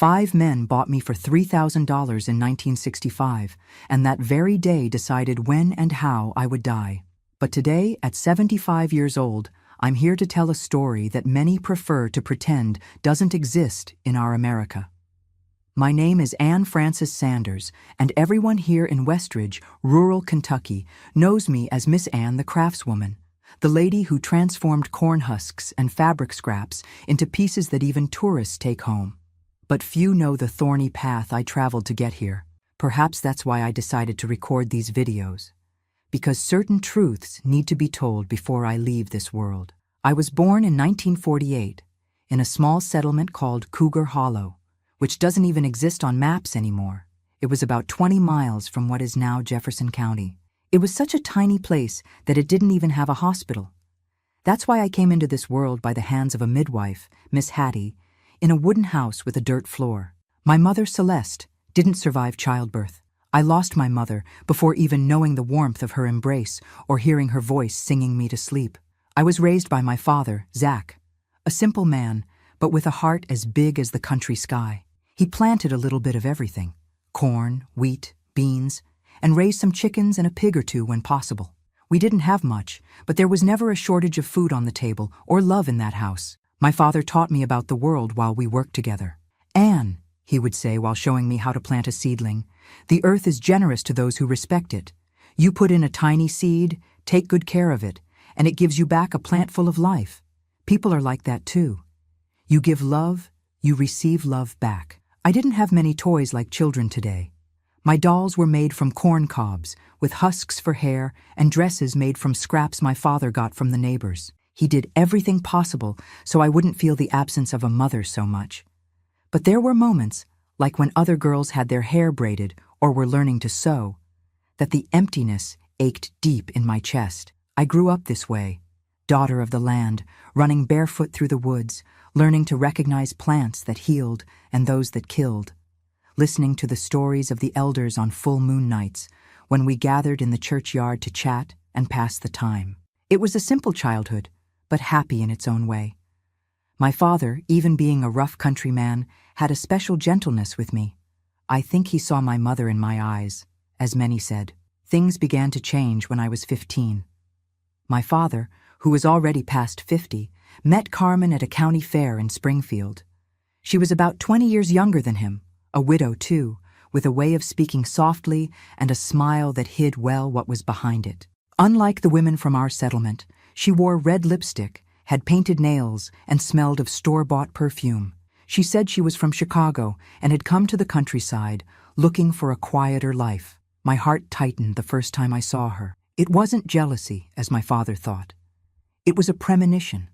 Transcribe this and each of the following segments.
5 men bought me for $3,000 in 1965, and that very day decided when and how I would die. But today, at 75 years old, I'm here to tell a story that many prefer to pretend doesn't exist in our America. My name is Anne Frances Sanders, and everyone here in Westridge, rural Kentucky, knows me as Miss Anne the Craftswoman, the lady who transformed corn husks and fabric scraps into pieces that even tourists take home. But few know the thorny path I traveled to get here. Perhaps that's why I decided to record these videos. Because certain truths need to be told before I leave this world. I was born in 1948 in a small settlement called Cougar Hollow, which doesn't even exist on maps anymore. It was about 20 miles from what is now Jefferson County. It was such a tiny place that it didn't even have a hospital. That's why I came into this world by the hands of a midwife, Miss Hattie, in a wooden house with a dirt floor. My mother, Celeste, didn't survive childbirth. I lost my mother before even knowing the warmth of her embrace or hearing her voice singing me to sleep. I was raised by my father, Zach, a simple man, but with a heart as big as the country sky. He planted a little bit of everything: corn, wheat, beans, and raised some chickens and a pig or two when possible. We didn't have much, but there was never a shortage of food on the table or love in that house. My father taught me about the world while we worked together. "Anne," he would say while showing me how to plant a seedling, "the earth is generous to those who respect it. You put in a tiny seed, take good care of it, and it gives you back a plant full of life. People are like that too. You give love, you receive love back." I didn't have many toys like children today. My dolls were made from corn cobs, with husks for hair and dresses made from scraps my father got from the neighbors. He did everything possible so I wouldn't feel the absence of a mother so much. But there were moments, like when other girls had their hair braided or were learning to sew, that the emptiness ached deep in my chest. I grew up this way, daughter of the land, running barefoot through the woods, learning to recognize plants that healed and those that killed, listening to the stories of the elders on full moon nights when we gathered in the churchyard to chat and pass the time. It was a simple childhood, but happy in its own way. My father, even being a rough country man, had a special gentleness with me. I think he saw my mother in my eyes, as many said. Things began to change when I was 15. My father, who was already past 50, met Carmen at a county fair in Springfield. She was about 20 years younger than him, a widow too, with a way of speaking softly and a smile that hid well what was behind it. Unlike the women from our settlement, she wore red lipstick, had painted nails, and smelled of store-bought perfume. She said she was from Chicago and had come to the countryside, looking for a quieter life. My heart tightened the first time I saw her. It wasn't jealousy, as my father thought. It was a premonition,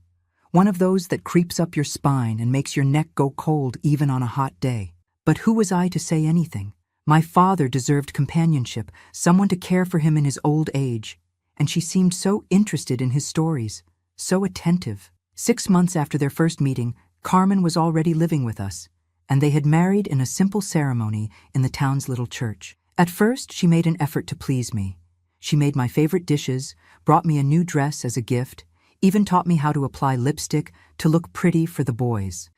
one of those that creeps up your spine and makes your neck go cold even on a hot day. But who was I to say anything? My father deserved companionship, someone to care for him in his old age, and she seemed so interested in his stories, so attentive. 6 months after their first meeting, Carmen was already living with us, and they had married in a simple ceremony in the town's little church. At first, she made an effort to please me. She made my favorite dishes, brought me a new dress as a gift, even taught me how to apply lipstick to look pretty for the boys.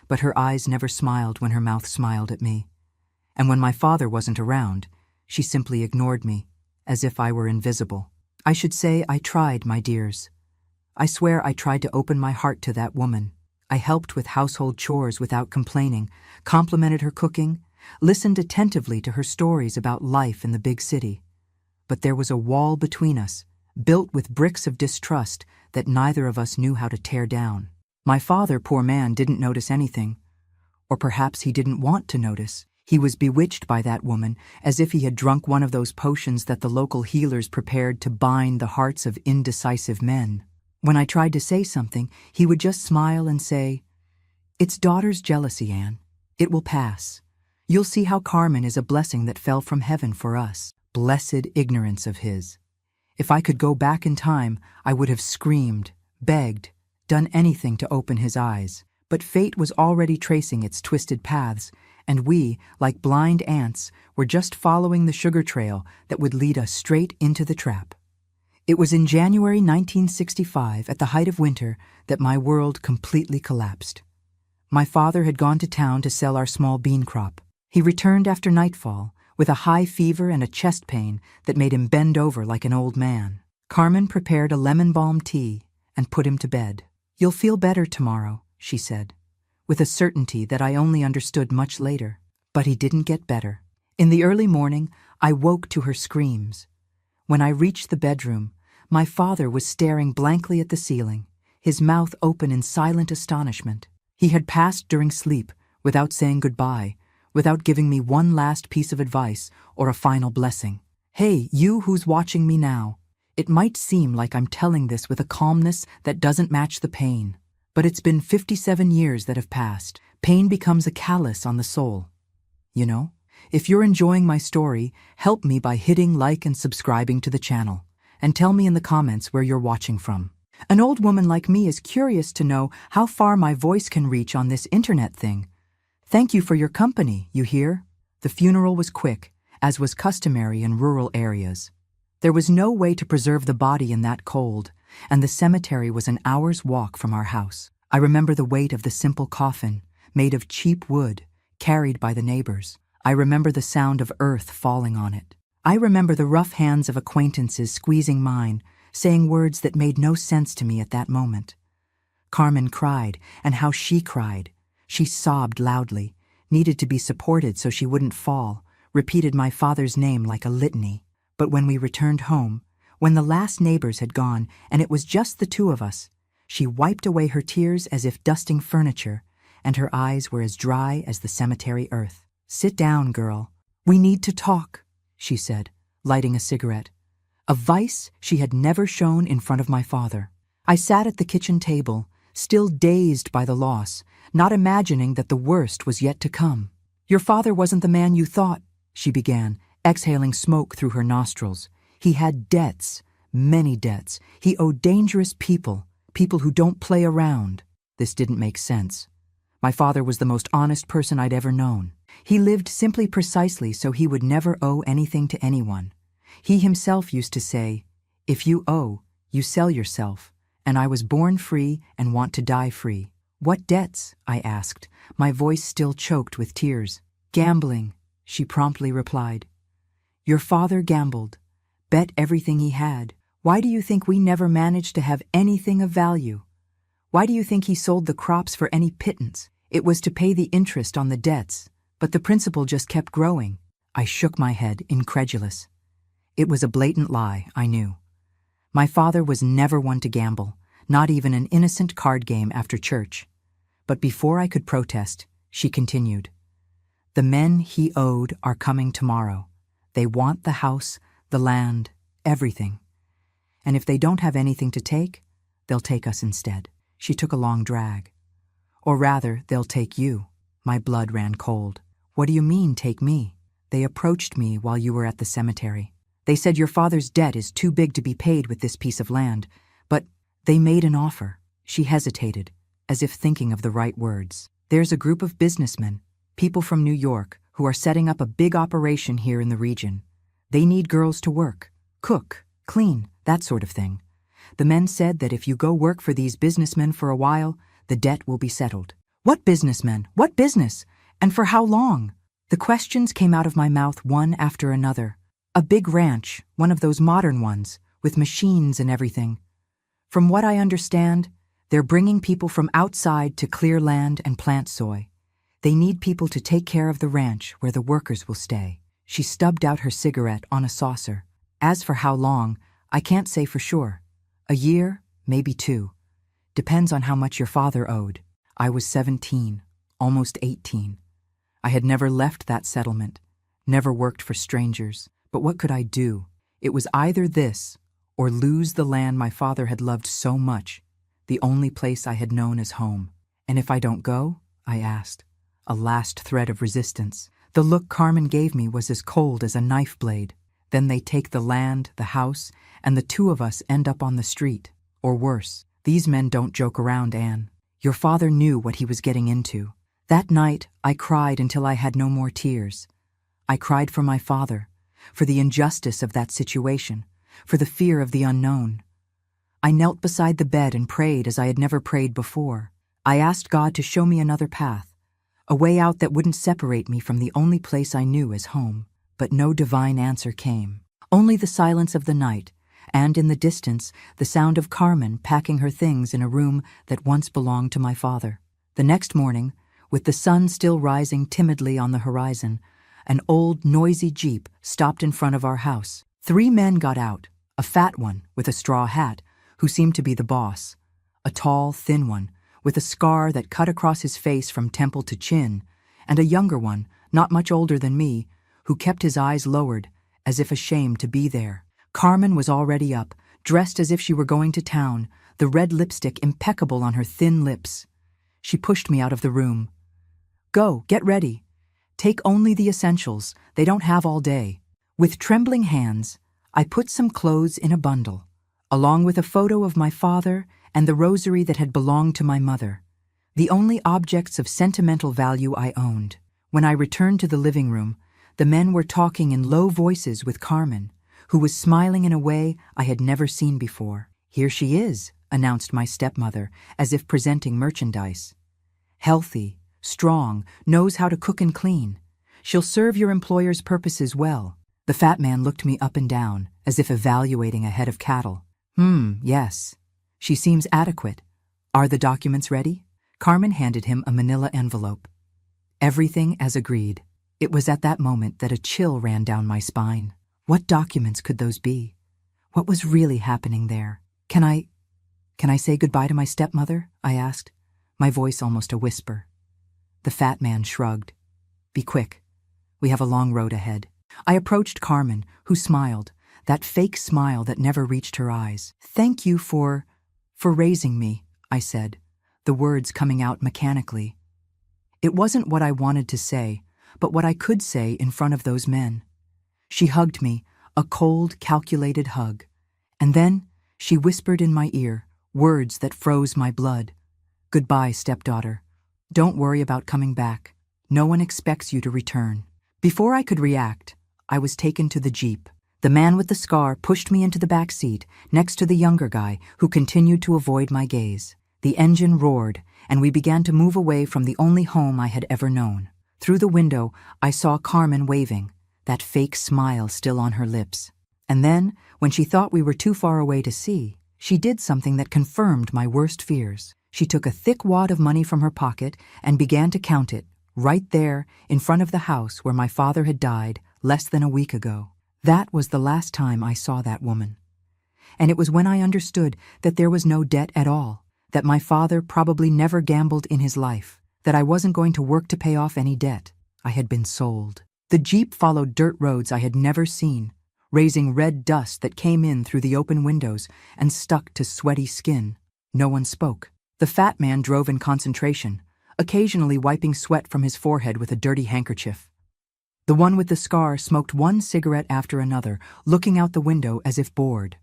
But her eyes never smiled when her mouth smiled at me. And when my father wasn't around, she simply ignored me, as if I were invisible. I should say I tried, my dears. I swear I tried to open my heart to that woman. I helped with household chores without complaining, complimented her cooking, listened attentively to her stories about life in the big city. But there was a wall between us, built with bricks of distrust that neither of us knew how to tear down. My father, poor man, didn't notice anything. Or perhaps he didn't want to notice. He was bewitched by that woman, as if he had drunk one of those potions that the local healers prepared to bind the hearts of indecisive men. When I tried to say something, he would just smile and say, "It's daughter's jealousy, Anne. It will pass. You'll see how Carmen is a blessing that fell from heaven for us." Blessed ignorance of his. If I could go back in time, I would have screamed, begged, done anything to open his eyes. But fate was already tracing its twisted paths, and we, like blind ants, were just following the sugar trail that would lead us straight into the trap. It was in January 1965, at the height of winter, that my world completely collapsed. My father had gone to town to sell our small bean crop. He returned after nightfall, with a high fever and a chest pain that made him bend over like an old man. Carmen prepared a lemon balm tea and put him to bed. "You'll feel better tomorrow," she said, with a certainty that I only understood much later. But he didn't get better. In the early morning, I woke to her screams. When I reached the bedroom, my father was staring blankly at the ceiling, his mouth open in silent astonishment. He had passed during sleep, without saying goodbye, without giving me one last piece of advice or a final blessing. Hey, you who's watching me now. It might seem like I'm telling this with a calmness that doesn't match the pain, but it's been 57 years that have passed. Pain becomes a callus on the soul. You know? If you're enjoying my story, help me by hitting like and subscribing to the channel, and tell me in the comments where you're watching from. An old woman like me is curious to know how far my voice can reach on this internet thing. Thank you for your company, you hear? The funeral was quick, as was customary in rural areas. There was no way to preserve the body in that cold, and the cemetery was an hour's walk from our house. I remember the weight of the simple coffin, made of cheap wood, carried by the neighbors. I remember the sound of earth falling on it. I remember the rough hands of acquaintances squeezing mine, saying words that made no sense to me at that moment. Carmen cried, and how she cried. She sobbed loudly, needed to be supported so she wouldn't fall, repeated my father's name like a litany. But when we returned home, when the last neighbors had gone and it was just the two of us, she wiped away her tears as if dusting furniture, and her eyes were as dry as the cemetery earth. "Sit down, girl. We need to talk," she said, lighting a cigarette, a vice she had never shown in front of my father. I sat at the kitchen table, still dazed by the loss, not imagining that the worst was yet to come. "Your father wasn't the man you thought," she began, exhaling smoke through her nostrils. "He had debts, many debts. He owed dangerous people who don't play around." This didn't make sense. My father was the most honest person I'd ever known. He lived simply precisely so he would never owe anything to anyone. He himself used to say, "If you owe, you sell yourself, and I was born free and want to die free." "What debts?" I asked, my voice still choked with tears. "Gambling," she promptly replied. "Your father gambled, bet everything he had. Why do you think we never managed to have anything of value? Why do you think he sold the crops for any pittance? It was to pay the interest on the debts, but the principal just kept growing." I shook my head, incredulous. It was a blatant lie, I knew. My father was never one to gamble, not even an innocent card game after church. But before I could protest, she continued. "The men he owed are coming tomorrow. They want the house, the land, everything. And if they don't have anything to take, they'll take us instead." She took a long drag. "Or rather, they'll take you." My blood ran cold. "What do you mean, take me?" "They approached me while you were at the cemetery. They said your father's debt is too big to be paid with this piece of land, but they made an offer." She hesitated, as if thinking of the right words. "There's a group of businessmen, people from New York, who are setting up a big operation here in the region. They need girls to work, cook, clean, that sort of thing. The men said that if you go work for these businessmen for a while, the debt will be settled." "What businessmen? What business? And for how long?" The questions came out of my mouth one after another. "A big ranch, one of those modern ones, with machines and everything. From what I understand, they're bringing people from outside to clear land and plant soy. They need people to take care of the ranch where the workers will stay." She stubbed out her cigarette on a saucer. "As for how long, I can't say for sure. A year, maybe 2. Depends on how much your father owed." I was 17, almost 18. I had never left that settlement, never worked for strangers. But what could I do? It was either this, or lose the land my father had loved so much, the only place I had known as home. "And if I don't go?" I asked, a last thread of resistance. The look Carmen gave me was as cold as a knife blade. "Then they take the land, the house, and the two of us end up on the street. Or worse. These men don't joke around, Anne. Your father knew what he was getting into." That night, I cried until I had no more tears. I cried for my father, for the injustice of that situation, for the fear of the unknown. I knelt beside the bed and prayed as I had never prayed before. I asked God to show me another path, a way out that wouldn't separate me from the only place I knew as home. But no divine answer came. Only the silence of the night, and in the distance, the sound of Carmen packing her things in a room that once belonged to my father. The next morning, with the sun still rising timidly on the horizon, an old, noisy Jeep stopped in front of our house. 3 men got out, a fat one with a straw hat, who seemed to be the boss, a tall, thin one, with a scar that cut across his face from temple to chin, and a younger one, not much older than me, who kept his eyes lowered, as if ashamed to be there. Carmen was already up, dressed as if she were going to town, the red lipstick impeccable on her thin lips. She pushed me out of the room. "Go, get ready. Take only the essentials, they don't have all day." With trembling hands, I put some clothes in a bundle, along with a photo of my father and the rosary that had belonged to my mother, the only objects of sentimental value I owned. When I returned to the living room, the men were talking in low voices with Carmen, who was smiling in a way I had never seen before. "Here she is," announced my stepmother, as if presenting merchandise. "Healthy, strong, knows how to cook and clean. She'll serve your employer's purposes well." The fat man looked me up and down, as if evaluating a head of cattle. Yes. She seems adequate. Are the documents ready?" Carmen handed him a manila envelope. "Everything as agreed." It was at that moment that a chill ran down my spine. What documents could those be? What was really happening there? Can I say goodbye to my stepmother?" I asked, my voice almost a whisper. The fat man shrugged. "Be quick. We have a long road ahead." I approached Carmen, who smiled, that fake smile that never reached her eyes. "Thank you for raising me," I said, the words coming out mechanically. It wasn't what I wanted to say, but what I could say in front of those men. She hugged me, a cold, calculated hug. And then she whispered in my ear, words that froze my blood. "Goodbye, stepdaughter. Don't worry about coming back. No one expects you to return." Before I could react, I was taken to the Jeep. The man with the scar pushed me into the back seat, next to the younger guy, who continued to avoid my gaze. The engine roared, and we began to move away from the only home I had ever known. Through the window, I saw Carmen waving, that fake smile still on her lips. And then, when she thought we were too far away to see, she did something that confirmed my worst fears. She took a thick wad of money from her pocket and began to count it, right there, in front of the house where my father had died less than a week ago. That was the last time I saw that woman. And it was when I understood that there was no debt at all, that my father probably never gambled in his life, that I wasn't going to work to pay off any debt. I had been sold. The Jeep followed dirt roads I had never seen, raising red dust that came in through the open windows and stuck to sweaty skin. No one spoke. The fat man drove in concentration, occasionally wiping sweat from his forehead with a dirty handkerchief. The one with the scar smoked one cigarette after another, looking out the window as if bored.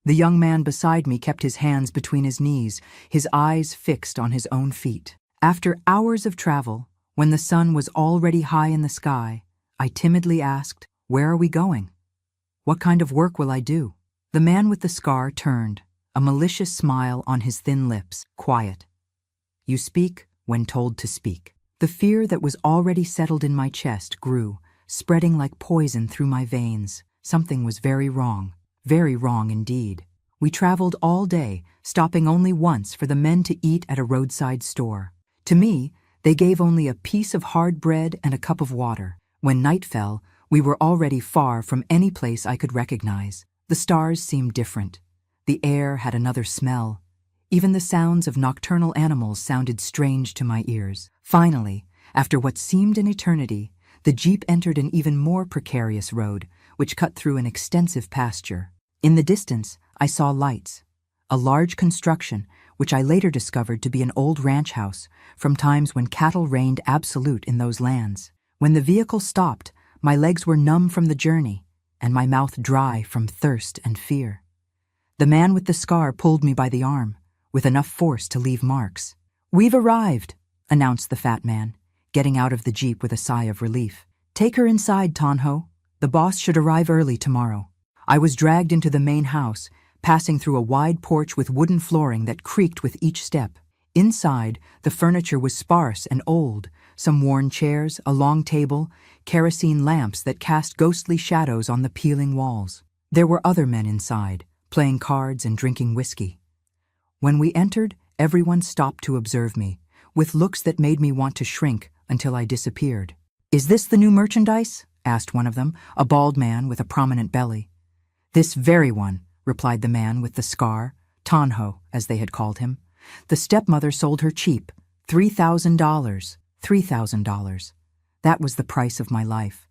The young man beside me kept his hands between his knees, his eyes fixed on his own feet. After hours of travel, when the sun was already high in the sky, I timidly asked, "Where are we going? What kind of work will I do?" The man with the scar turned, a malicious smile on his thin lips, quiet. "You speak when told to speak." The fear that was already settled in my chest grew, spreading like poison through my veins. Something was very wrong indeed. We traveled all day, stopping only once for the men to eat at a roadside store. To me, they gave only a piece of hard bread and a cup of water. When night fell, we were already far from any place I could recognize. The stars seemed different. The air had another smell. Even the sounds of nocturnal animals sounded strange to my ears. Finally, after what seemed an eternity, the Jeep entered an even more precarious road, which cut through an extensive pasture. In the distance, I saw lights. A large construction, which I later discovered to be an old ranch house from times when cattle reigned absolute in those lands. When the vehicle stopped, my legs were numb from the journey, and my mouth dry from thirst and fear. The man with the scar pulled me by the arm, with enough force to leave marks. "We've arrived," announced the fat man, getting out of the Jeep with a sigh of relief. "Take her inside, Tonho. The boss should arrive early tomorrow." I was dragged into the main house, passing through a wide porch with wooden flooring that creaked with each step. Inside, the furniture was sparse and old, some worn chairs, a long table, kerosene lamps that cast ghostly shadows on the peeling walls. There were other men inside, playing cards and drinking whiskey. When we entered, everyone stopped to observe me, with looks that made me want to shrink until I disappeared. "Is this the new merchandise?" asked one of them, a bald man with a prominent belly. "This very one," replied the man with the scar, Tonho, as they had called him. "The stepmother sold her cheap, $3,000. $3,000. That was the price of my life.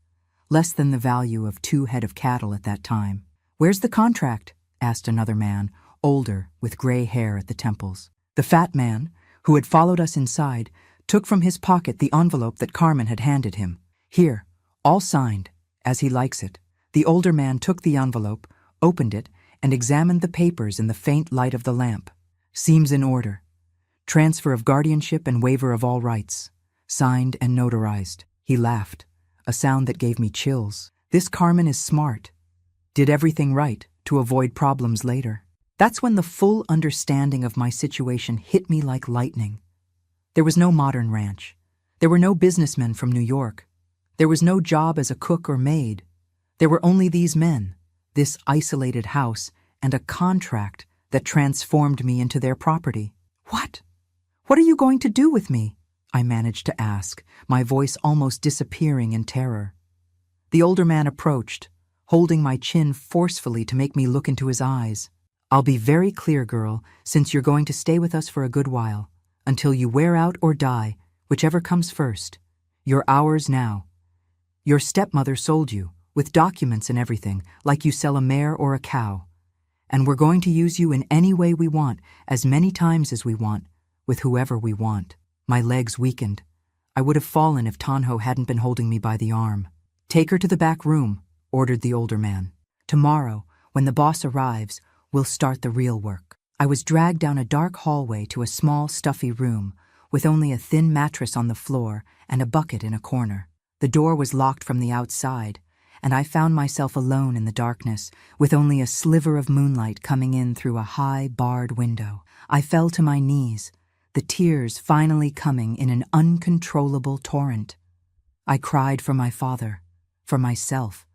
Less than the value of 2 head of cattle at that time." "Where's the contract?" asked another man, older, with gray hair at the temples. The fat man, who had followed us inside, took from his pocket the envelope that Carmen had handed him. "Here, all signed, as he likes it." The older man took the envelope, opened it, and examined the papers in the faint light of the lamp. "Seems in order. Transfer of guardianship and waiver of all rights. Signed and notarized." He laughed, a sound that gave me chills. This Carmen is smart. Did everything right to avoid problems later. That's when the full understanding of my situation hit me like lightning. There was no modern ranch. There were no businessmen from New York. There was no job as a cook or maid. There were only these men, this isolated house, and a contract that transformed me into their property. "What? What are you going to do with me?" I managed to ask, my voice almost disappearing in terror. The older man approached, holding my chin forcefully to make me look into his eyes. "I'll be very clear, girl, since you're going to stay with us for a good while, until you wear out or die, whichever comes first. You're ours now. Your stepmother sold you, with documents and everything, like you sell a mare or a cow. And we're going to use you in any way we want, as many times as we want, with whoever we want." My legs weakened. I would have fallen if Tonho hadn't been holding me by the arm. "Take her to the back room," ordered the older man. "Tomorrow, when the boss arrives, we'll start the real work." I was dragged down a dark hallway to a small, stuffy room, with only a thin mattress on the floor and a bucket in a corner. The door was locked from the outside, and I found myself alone in the darkness, with only a sliver of moonlight coming in through a high, barred window. I fell to my knees, the tears finally coming in an uncontrollable torrent. I cried for my father, for myself,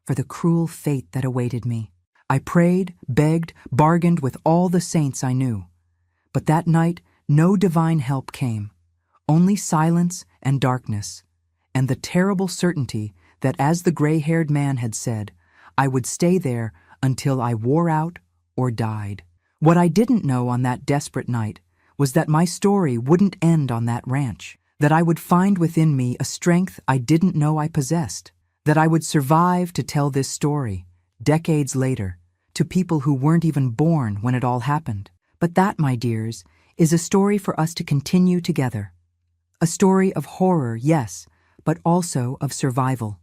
for the cruel fate that awaited me. I prayed, begged, bargained with all the saints I knew. But that night, no divine help came, only silence and darkness, and the terrible certainty that, as the gray-haired man had said, I would stay there until I wore out or died. What I didn't know on that desperate night was that my story wouldn't end on that ranch, that I would find within me a strength I didn't know I possessed, that I would survive to tell this story, decades later, to people who weren't even born when it all happened. But that, my dears, is a story for us to continue together. A story of horror, yes, but also of survival,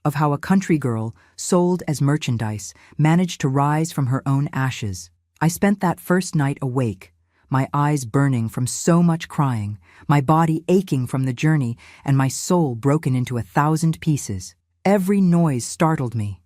of how a country girl, sold as merchandise, managed to rise from her own ashes. I spent that first night awake, my eyes burning from so much crying, my body aching from the journey, and my soul broken into 1,000 pieces. Every noise startled me.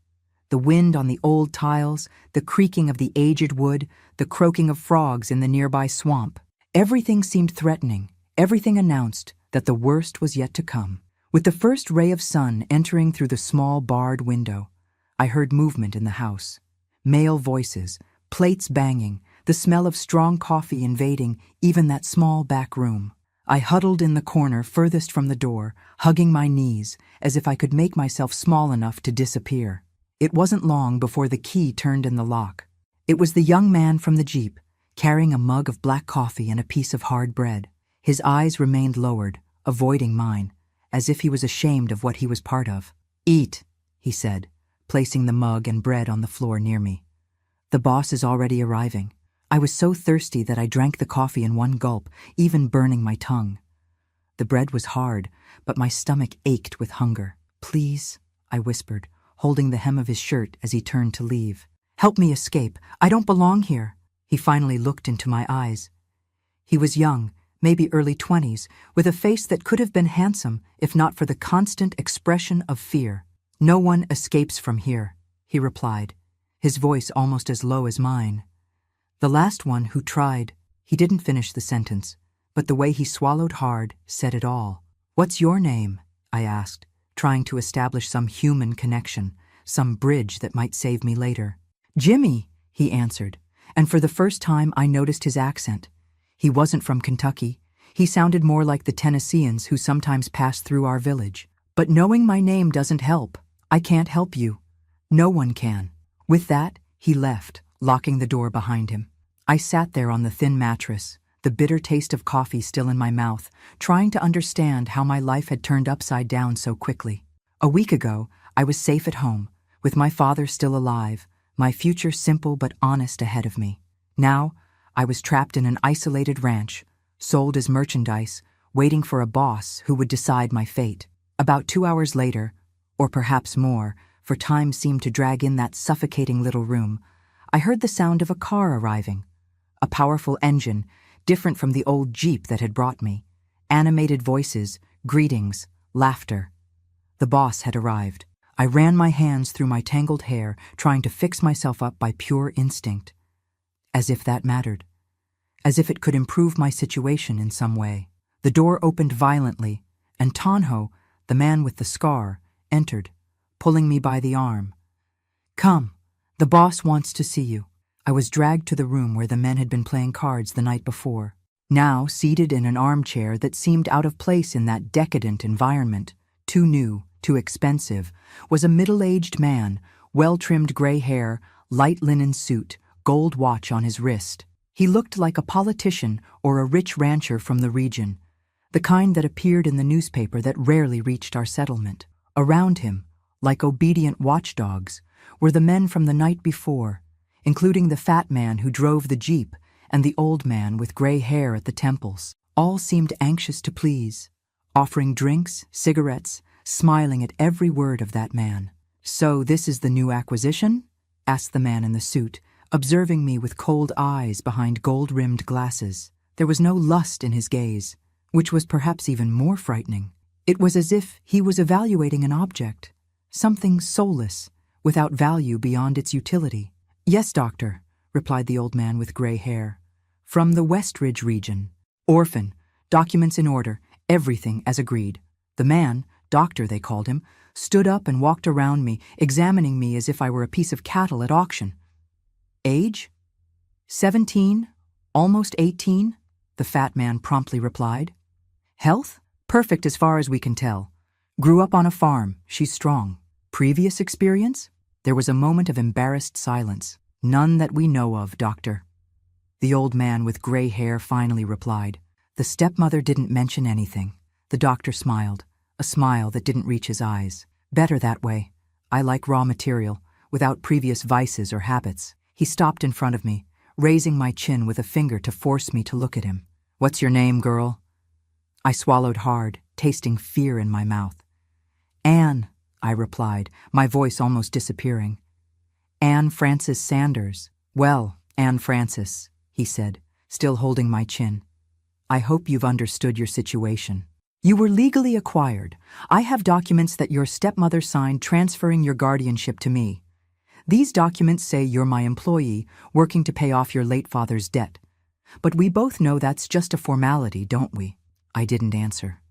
The wind on the old tiles, the creaking of the aged wood, the croaking of frogs in the nearby swamp. Everything seemed threatening. Everything announced that the worst was yet to come. With the first ray of sun entering through the small barred window, I heard movement in the house. Male voices, plates banging, the smell of strong coffee invading even that small back room. I huddled in the corner furthest from the door, hugging my knees, as if I could make myself small enough to disappear. It wasn't long before the key turned in the lock. It was the young man from the Jeep, carrying a mug of black coffee and a piece of hard bread. His eyes remained lowered, avoiding mine, as if he was ashamed of what he was part of. "Eat," he said, placing the mug and bread on the floor near me. "The boss is already arriving." I was so thirsty that I drank the coffee in one gulp, even burning my tongue. The bread was hard, but my stomach ached with hunger. "Please," I whispered, holding the hem of his shirt as he turned to leave. "Help me escape. I don't belong here." He finally looked into my eyes. He was young, maybe early 20s, with a face that could have been handsome if not for the constant expression of fear. "No one escapes from here," he replied, his voice almost as low as mine. "The last one who tried..." He didn't finish the sentence. but the way he swallowed hard said it all. "What's your name?" I asked, trying to establish some human connection, some bridge that might save me later. "Jimmy," he answered, and for the first time I noticed his accent. He wasn't from Kentucky. He sounded more like the Tennesseans who sometimes pass through our village. "But knowing my name doesn't help. I can't help you. No one can." With that, he left, locking the door behind him. I sat there on the thin mattress, the bitter taste of coffee still in my mouth, trying to understand how my life had turned upside down so quickly. A week ago, I was safe at home, with my father still alive, my future simple but honest ahead of me. Now, I was trapped in an isolated ranch, sold as merchandise, waiting for a boss who would decide my fate. About 2 hours later, or perhaps more, for time seemed to drag in that suffocating little room, I heard the sound of a car arriving. A powerful engine, different from the old Jeep that had brought me. Animated voices, greetings, laughter. The boss had arrived. I ran my hands through my tangled hair, trying to fix myself up by pure instinct. As if that mattered. As if it could improve my situation in some way. The door opened violently, and Tonho, the man with the scar, entered, pulling me by the arm. "Come, the boss wants to see you." I was dragged to the room where the men had been playing cards the night before. Now, seated in an armchair that seemed out of place in that decadent environment, too new, too expensive, was a middle-aged man, well-trimmed gray hair, light linen suit, gold watch on his wrist. He looked like a politician or a rich rancher from the region, the kind that appeared in the newspaper that rarely reached our settlement. Around him, like obedient watchdogs, were the men from the night before, including the fat man who drove the Jeep and the old man with gray hair at the temples. All seemed anxious to please, offering drinks, cigarettes, smiling at every word of that man. "So this is the new acquisition?" asked the man in the suit, observing me with cold eyes behind gold-rimmed glasses. There was no lust in his gaze, which was perhaps even more frightening. It was as if he was evaluating an object, something soulless, without value beyond its utility. "Yes, doctor," replied the old man with gray hair. "From the Westridge region. Orphan, documents in order, everything as agreed." The man, doctor they called him, stood up and walked around me, examining me as if I were a piece of cattle at auction. "Age? 17, almost 18, the fat man promptly replied. "Health? Perfect as far as we can tell. Grew up on a farm, she's strong. Previous experience?" There was a moment of embarrassed silence. "None that we know of, doctor." The old man with gray hair finally replied. The stepmother didn't mention anything. The doctor smiled, a smile that didn't reach his eyes. "Better that way. I like raw material, without previous vices or habits." He stopped in front of me, raising my chin with a finger to force me to look at him. "What's your name, girl?" I swallowed hard, tasting fear in my mouth. "Anne," I replied, my voice almost disappearing. "Anne Frances Sanders." "Well, Anne Frances," he said, still holding my chin. "I hope you've understood your situation. You were legally acquired. I have documents that your stepmother signed transferring your guardianship to me. These documents say you're my employee, working to pay off your late father's debt. But we both know that's just a formality, don't we?" I didn't answer.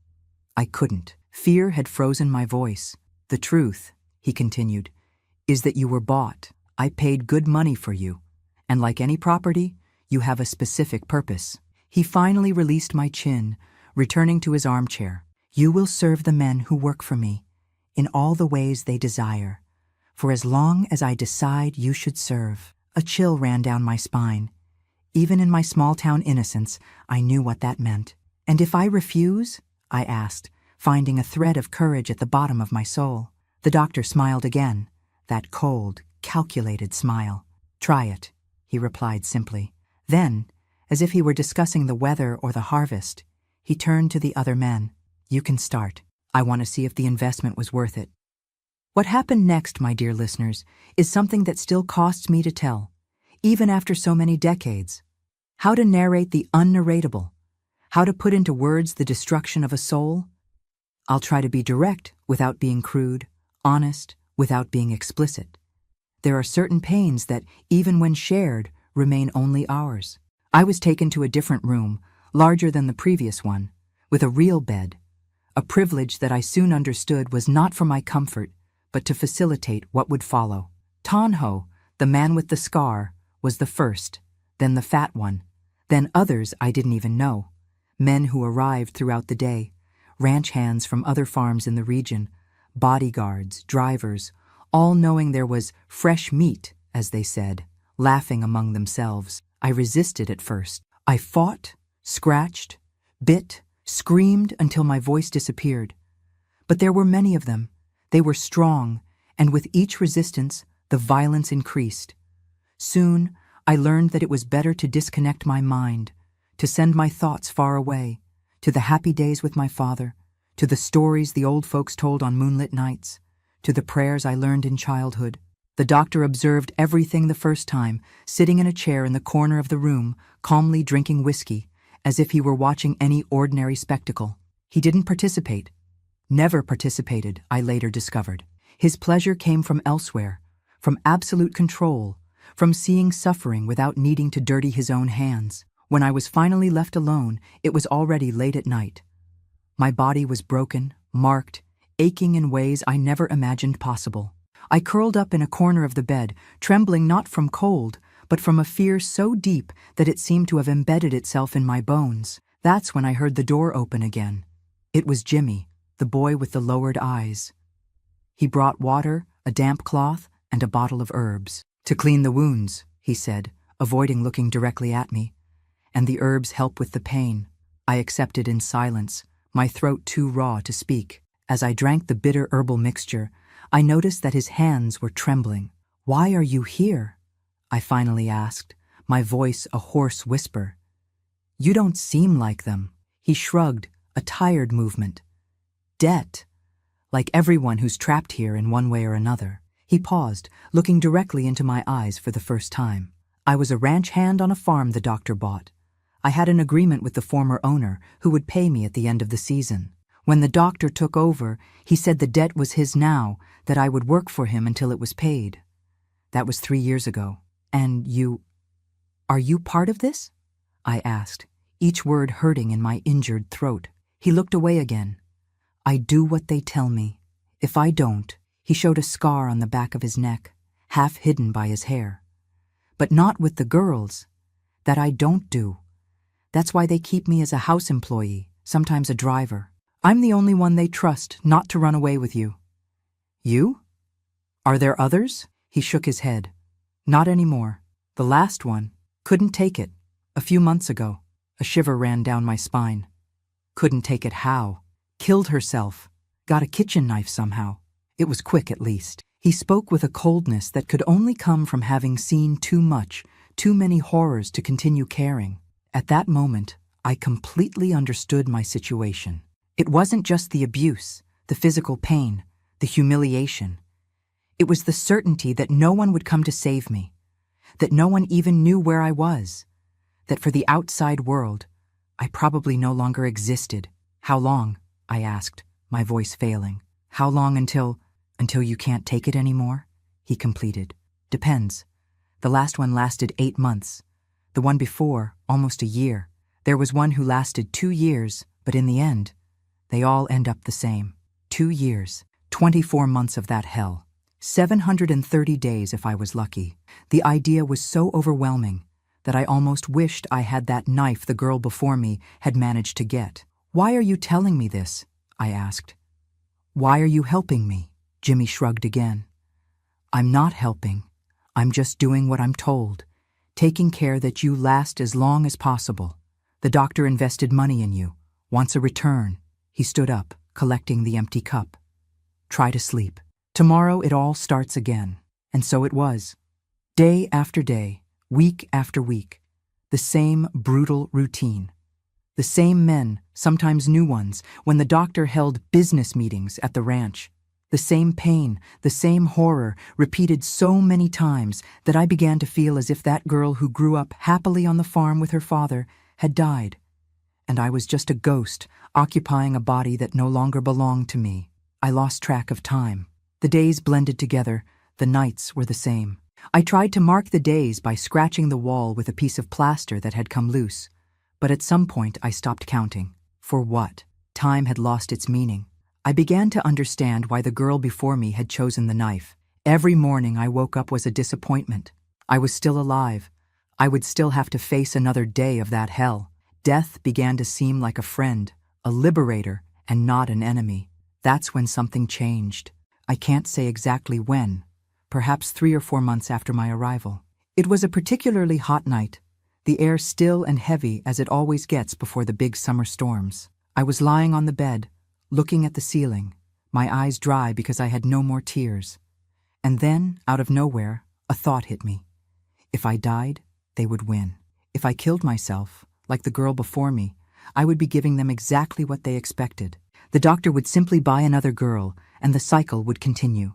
I couldn't. Fear had frozen my voice. "The truth," he continued, "is that you were bought. I paid good money for you. And like any property, you have a specific purpose." He finally released my chin, returning to his armchair. "You will serve the men who work for me, in all the ways they desire, for as long as I decide you should serve." A chill ran down my spine. Even in my small-town innocence, I knew what that meant. "And if I refuse?" I asked, finding a thread of courage at the bottom of my soul. The doctor smiled again, that cold, calculated smile. "Try it," he replied simply. Then, as if he were discussing the weather or the harvest, he turned to the other men. "You can start. I want to see if the investment was worth it." What happened next, my dear listeners, is something that still costs me to tell, even after so many decades. How to narrate the unnarratable. How to put into words the destruction of a soul. I'll try to be direct without being crude, honest without being explicit. There are certain pains that, even when shared, remain only ours. I was taken to a different room, larger than the previous one, with a real bed, a privilege that I soon understood was not for my comfort, but to facilitate what would follow. Tonho, the man with the scar, was the first, then the fat one, then others I didn't even know, men who arrived throughout the day, ranch hands from other farms in the region, bodyguards, drivers, all knowing there was fresh meat, as they said, laughing among themselves. I resisted at first. I fought, scratched, bit, screamed until my voice disappeared. But there were many of them. They were strong, and with each resistance, the violence increased. Soon, I learned that it was better to disconnect my mind, to send my thoughts far away, to the happy days with my father, to the stories the old folks told on moonlit nights, to the prayers I learned in childhood. The doctor observed everything the first time, sitting in a chair in the corner of the room, calmly drinking whiskey, as if he were watching any ordinary spectacle. He didn't participate. Never participated, I later discovered. His pleasure came from elsewhere, from absolute control, from seeing suffering without needing to dirty his own hands. When I was finally left alone, it was already late at night. My body was broken, marked, aching in ways I never imagined possible. I curled up in a corner of the bed, trembling not from cold, but from a fear so deep that it seemed to have embedded itself in my bones. That's when I heard the door open again. It was Jimmy, the boy with the lowered eyes. He brought water, a damp cloth, and a bottle of herbs. "To clean the wounds," he said, avoiding looking directly at me. "And the herbs help with the pain." I accepted in silence, my throat too raw to speak. As I drank the bitter herbal mixture, I noticed that his hands were trembling. "Why are you here?" I finally asked, my voice a hoarse whisper. "You don't seem like them." He shrugged, a tired movement. "Debt. Like everyone who's trapped here in one way or another." He paused, looking directly into my eyes for the first time. I was a ranch hand on a farm the doctor bought. I had an agreement with the former owner, who would pay me at the end of the season. When the doctor took over, he said the debt was his now, that I would work for him until it was paid. That was 3 years ago. "And are you part of this?" I asked, each word hurting in my injured throat. He looked away again. "I do what they tell me. If I don't," he showed a scar on the back of his neck, half hidden by his hair. "But not with the girls. That I don't do. That's why they keep me as a house employee, sometimes a driver. I'm the only one they trust not to run away with you." "You? Are there others?" He shook his head. "Not anymore. The last one couldn't take it. A few months ago." A shiver ran down my spine. "Couldn't take it how?" "Killed herself. Got a kitchen knife somehow. It was quick at least." He spoke with a coldness that could only come from having seen too much, too many horrors to continue caring. At that moment, I completely understood my situation. It wasn't just the abuse, the physical pain, the humiliation. It was the certainty that no one would come to save me, that no one even knew where I was, that for the outside world, I probably no longer existed. "How long?" I asked, my voice failing. "How long until you can't take it anymore?" he completed. "Depends. The last one lasted 8 months. The one before, almost a year. There was one who lasted 2 years, but in the end, they all end up the same. 2 years, 24 months of that hell. 730 days if I was lucky. The idea was so overwhelming that I almost wished I had that knife the girl before me had managed to get. "Why are you telling me this?" I asked. "Why are you helping me?" Jimmy shrugged again. "I'm not helping. I'm just doing what I'm told, taking care that you last as long as possible. The doctor invested money in you, wants a return." He stood up, collecting the empty cup. "Try to sleep. Tomorrow it all starts again." And so it was. Day after day, week after week, the same brutal routine. The same men, sometimes new ones, when the doctor held business meetings at the ranch. The same pain, the same horror, repeated so many times that I began to feel as if that girl who grew up happily on the farm with her father had died, and I was just a ghost occupying a body that no longer belonged to me. I lost track of time. The days blended together, the nights were the same. I tried to mark the days by scratching the wall with a piece of plaster that had come loose, But at some point I stopped counting. For what? Time had lost its meaning. I began to understand why the girl before me had chosen the knife. Every morning I woke up was a disappointment. I was still alive. I would still have to face another day of that hell. Death began to seem like a friend, a liberator, and not an enemy. That's when something changed. I can't say exactly when, perhaps 3 or 4 months after my arrival. It was a particularly hot night, the air still and heavy as it always gets before the big summer storms. I was lying on the bed, looking at the ceiling, my eyes dry because I had no more tears. And then, out of nowhere, a thought hit me. If I died, they would win. If I killed myself, like the girl before me, I would be giving them exactly what they expected. The doctor would simply buy another girl, and the cycle would continue.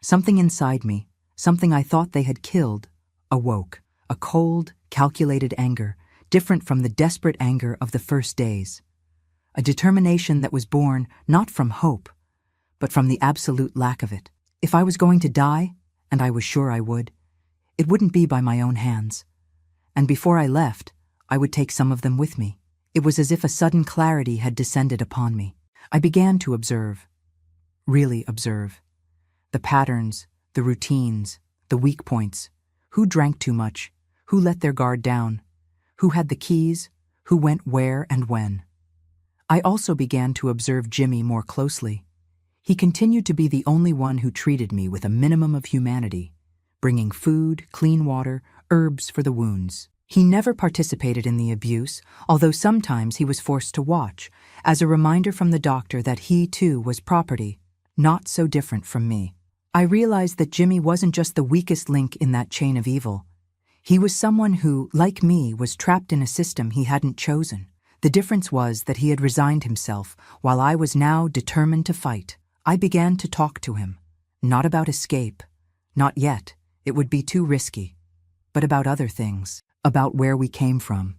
Something inside me, something I thought they had killed, awoke. A cold, calculated anger, different from the desperate anger of the first days. A determination that was born not from hope, but from the absolute lack of it. If I was going to die, and I was sure I would, it wouldn't be by my own hands. And before I left, I would take some of them with me. It was as if a sudden clarity had descended upon me. I began to observe, really observe, the patterns, the routines, the weak points, who drank too much, who let their guard down, who had the keys, who went where and when. I also began to observe Jimmy more closely. He continued to be the only one who treated me with a minimum of humanity, bringing food, clean water, herbs for the wounds. He never participated in the abuse, although sometimes he was forced to watch, as a reminder from the doctor that he too was property, not so different from me. I realized that Jimmy wasn't just the weakest link in that chain of evil. He was someone who, like me, was trapped in a system he hadn't chosen. The difference was that he had resigned himself, while I was now determined to fight. I began to talk to him, not about escape, not yet, it would be too risky, but about other things, about where we came from,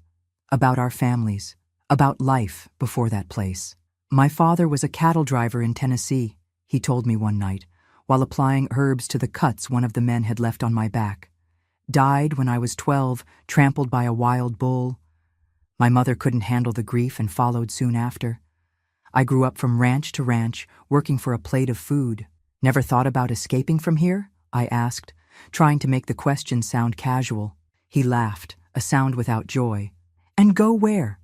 about our families, about life before that place. My father was a cattle driver in Tennessee, he told me one night, while applying herbs to the cuts one of the men had left on my back. Died when I was 12, trampled by a wild bull. My mother couldn't handle the grief and followed soon after. I grew up from ranch to ranch, working for a plate of food. Never thought about escaping from here? I asked, trying to make the question sound casual. He laughed, a sound without joy. And go where?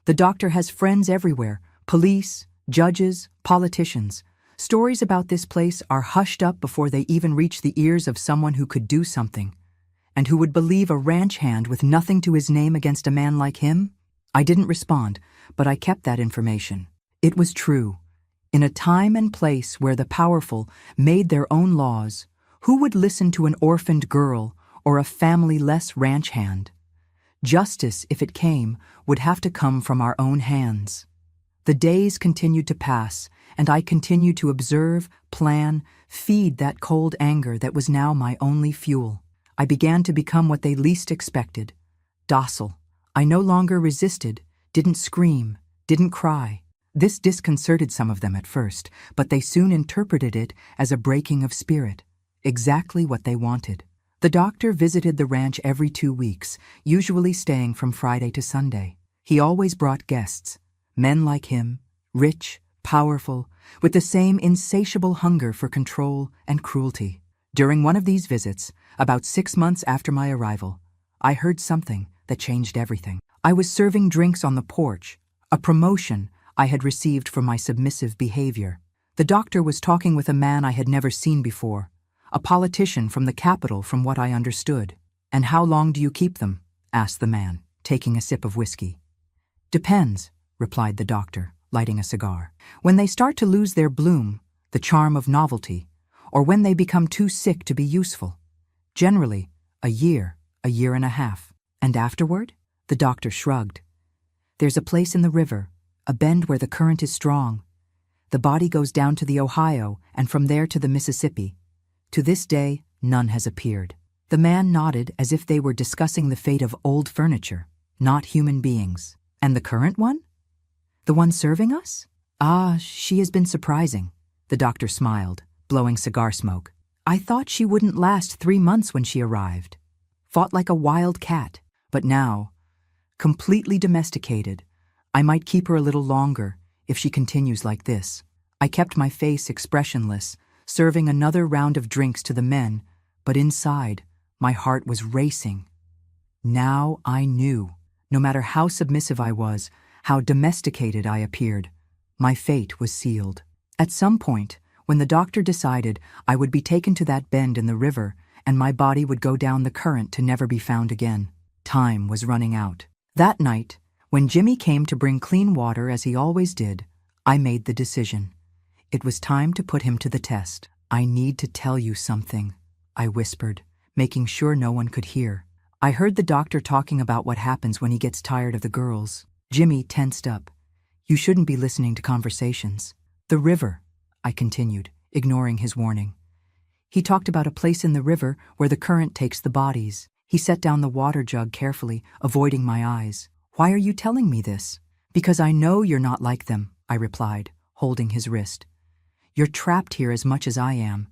The doctor has friends everywhere, police, judges, politicians. Stories about this place are hushed up before they even reach the ears of someone who could do something. And who would believe a ranch hand with nothing to his name against a man like him? I didn't respond, but I kept that information. It was true. In a time and place where the powerful made their own laws, who would listen to an orphaned girl or a family-less ranch hand? Justice, if it came, would have to come from our own hands. The days continued to pass, and I continued to observe, plan, feed that cold anger that was now my only fuel. I began to become what they least expected, docile. I no longer resisted, didn't scream, didn't cry. This disconcerted some of them at first, but they soon interpreted it as a breaking of spirit, exactly what they wanted. The doctor visited the ranch every 2 weeks, usually staying from Friday to Sunday. He always brought guests, men like him, rich, powerful, with the same insatiable hunger for control and cruelty. During one of these visits, about 6 months after my arrival, I heard something that changed everything. I was serving drinks on the porch, a promotion I had received for my submissive behavior. The doctor was talking with a man I had never seen before, a politician from the capital from what I understood. "And how long do you keep them?" asked the man, taking a sip of whiskey. "Depends," replied the doctor, lighting a cigar. "When they start to lose their bloom, the charm of novelty, or when they become too sick to be useful. Generally, a year and a half. And afterward?" The doctor shrugged. "There's a place in the river, a bend where the current is strong. The body goes down to the Ohio and from there to the Mississippi. To this day, none has appeared." The man nodded as if they were discussing the fate of old furniture, not human beings. "And the current one? The one serving us?" "Ah, she has been surprising," the doctor smiled, blowing cigar smoke. "I thought she wouldn't last 3 months when she arrived. Fought like a wild cat. But now, completely domesticated. I might keep her a little longer if she continues like this. I kept my face expressionless, serving another round of drinks to the men, but inside, my heart was racing. Now I knew, no matter how submissive I was, how domesticated I appeared, my fate was sealed. At some point, when the doctor decided I would be taken to that bend in the river and my body would go down the current to never be found again, time was running out. That night, when Jimmy came to bring clean water as he always did, I made the decision. It was time to put him to the test. "I need to tell you something," I whispered, making sure no one could hear. I heard the doctor talking about what happens when he gets tired of the girls. Jimmy tensed up. "You shouldn't be listening to conversations." "The river," I continued, ignoring his warning. "He talked about a place in the river where the current takes the bodies." He set down the water jug carefully, avoiding my eyes. "Why are you telling me this?" "Because I know you're not like them," I replied, holding his wrist. "You're trapped here as much as I am,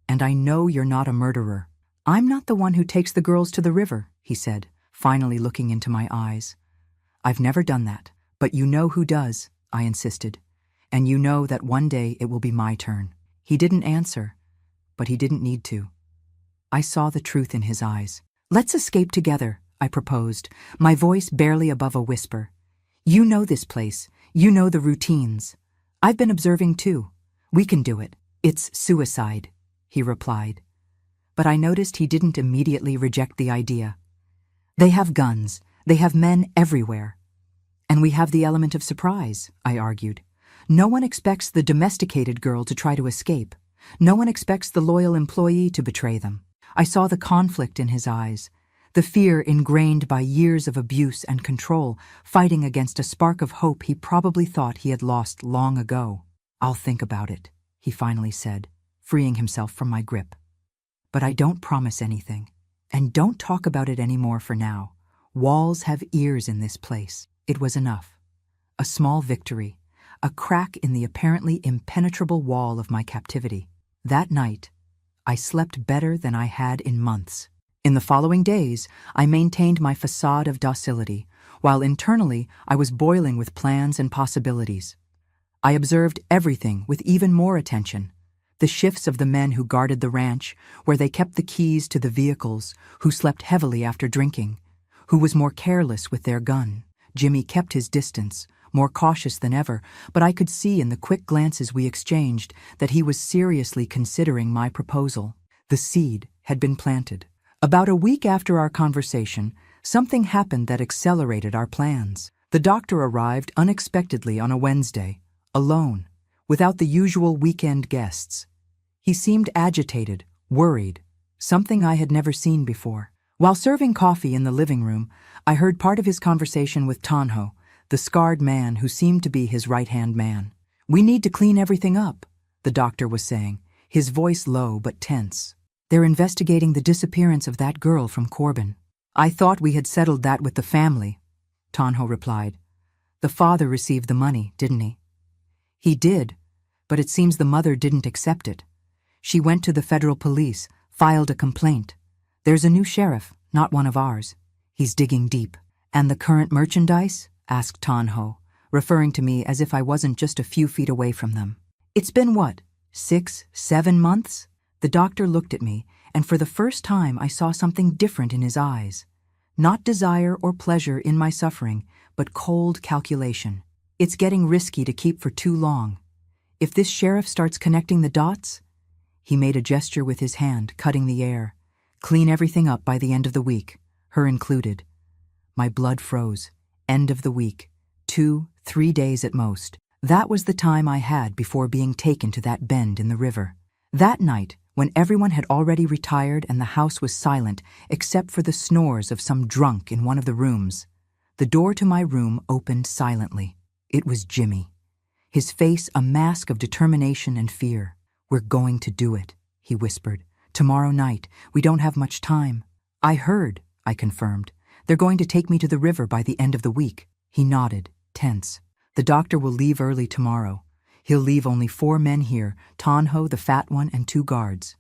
and I know you're not a murderer." "I'm not the one who takes the girls to the river," he said, finally looking into my eyes. "I've never done that, but you know who does," I insisted. "And you know that one day it will be my turn." He didn't answer, but he didn't need to. I saw the truth in his eyes. "Let's escape together," I proposed, my voice barely above a whisper. "You know this place. You know the routines. I've been observing too. We can do it." "It's suicide," he replied. But I noticed he didn't immediately reject the idea. "They have guns. They have men everywhere. And we have the element of surprise," I argued. "No one expects the domesticated girl to try to escape. No one expects the loyal employee to betray them." I saw the conflict in his eyes, the fear ingrained by years of abuse and control, fighting against a spark of hope he probably thought he had lost long ago. "I'll think about it," he finally said, freeing himself from my grip. "But I don't promise anything. And don't talk about it anymore for now. Walls have ears in this place." It was enough. A small victory, a crack in the apparently impenetrable wall of my captivity. That night, I slept better than I had in months. In the following days, I maintained my facade of docility, while internally I was boiling with plans and possibilities. I observed everything with even more attention. The shifts of the men who guarded the ranch, where they kept the keys to the vehicles, who slept heavily after drinking, who was more careless with their gun. Jimmy kept his distance, more cautious than ever, but I could see in the quick glances we exchanged that he was seriously considering my proposal. The seed had been planted. About a week after our conversation, something happened that accelerated our plans. The doctor arrived unexpectedly on a Wednesday, alone, without the usual weekend guests. He seemed agitated, worried, something I had never seen before. While serving coffee in the living room, I heard part of his conversation with Tanho, the scarred man who seemed to be his right-hand man. "We need to clean everything up," the doctor was saying, his voice low but tense. "They're investigating the disappearance of that girl from Corbin." "I thought we had settled that with the family," Tanho replied. "The father received the money, didn't he?" "He did, but it seems the mother didn't accept it. She went to the federal police, filed a complaint. There's a new sheriff, not one of ours. He's digging deep." "And the current merchandise?" asked Tanho, referring to me as if I wasn't just a few feet away from them. "It's been what, 6, 7 months?" The doctor looked at me, and for the first time I saw something different in his eyes. Not desire or pleasure in my suffering, but cold calculation. "It's getting risky to keep for too long. If this sheriff starts connecting the dots..." He made a gesture with his hand, cutting the air. "Clean everything up by the end of the week, her included." My blood froze. End of the week. 2, 3 days at most. That was the time I had before being taken to that bend in the river. That night, when everyone had already retired and the house was silent except for the snores of some drunk in one of the rooms, the door to my room opened silently. It was Jimmy, his face a mask of determination and fear. "We're going to do it," he whispered. "Tomorrow night. We don't have much time." "I heard," I confirmed. "They're going to take me to the river by the end of the week." He nodded, tense. "The doctor will leave early tomorrow. He'll leave only 4 men here, Tanho, the fat one, and 2 guards.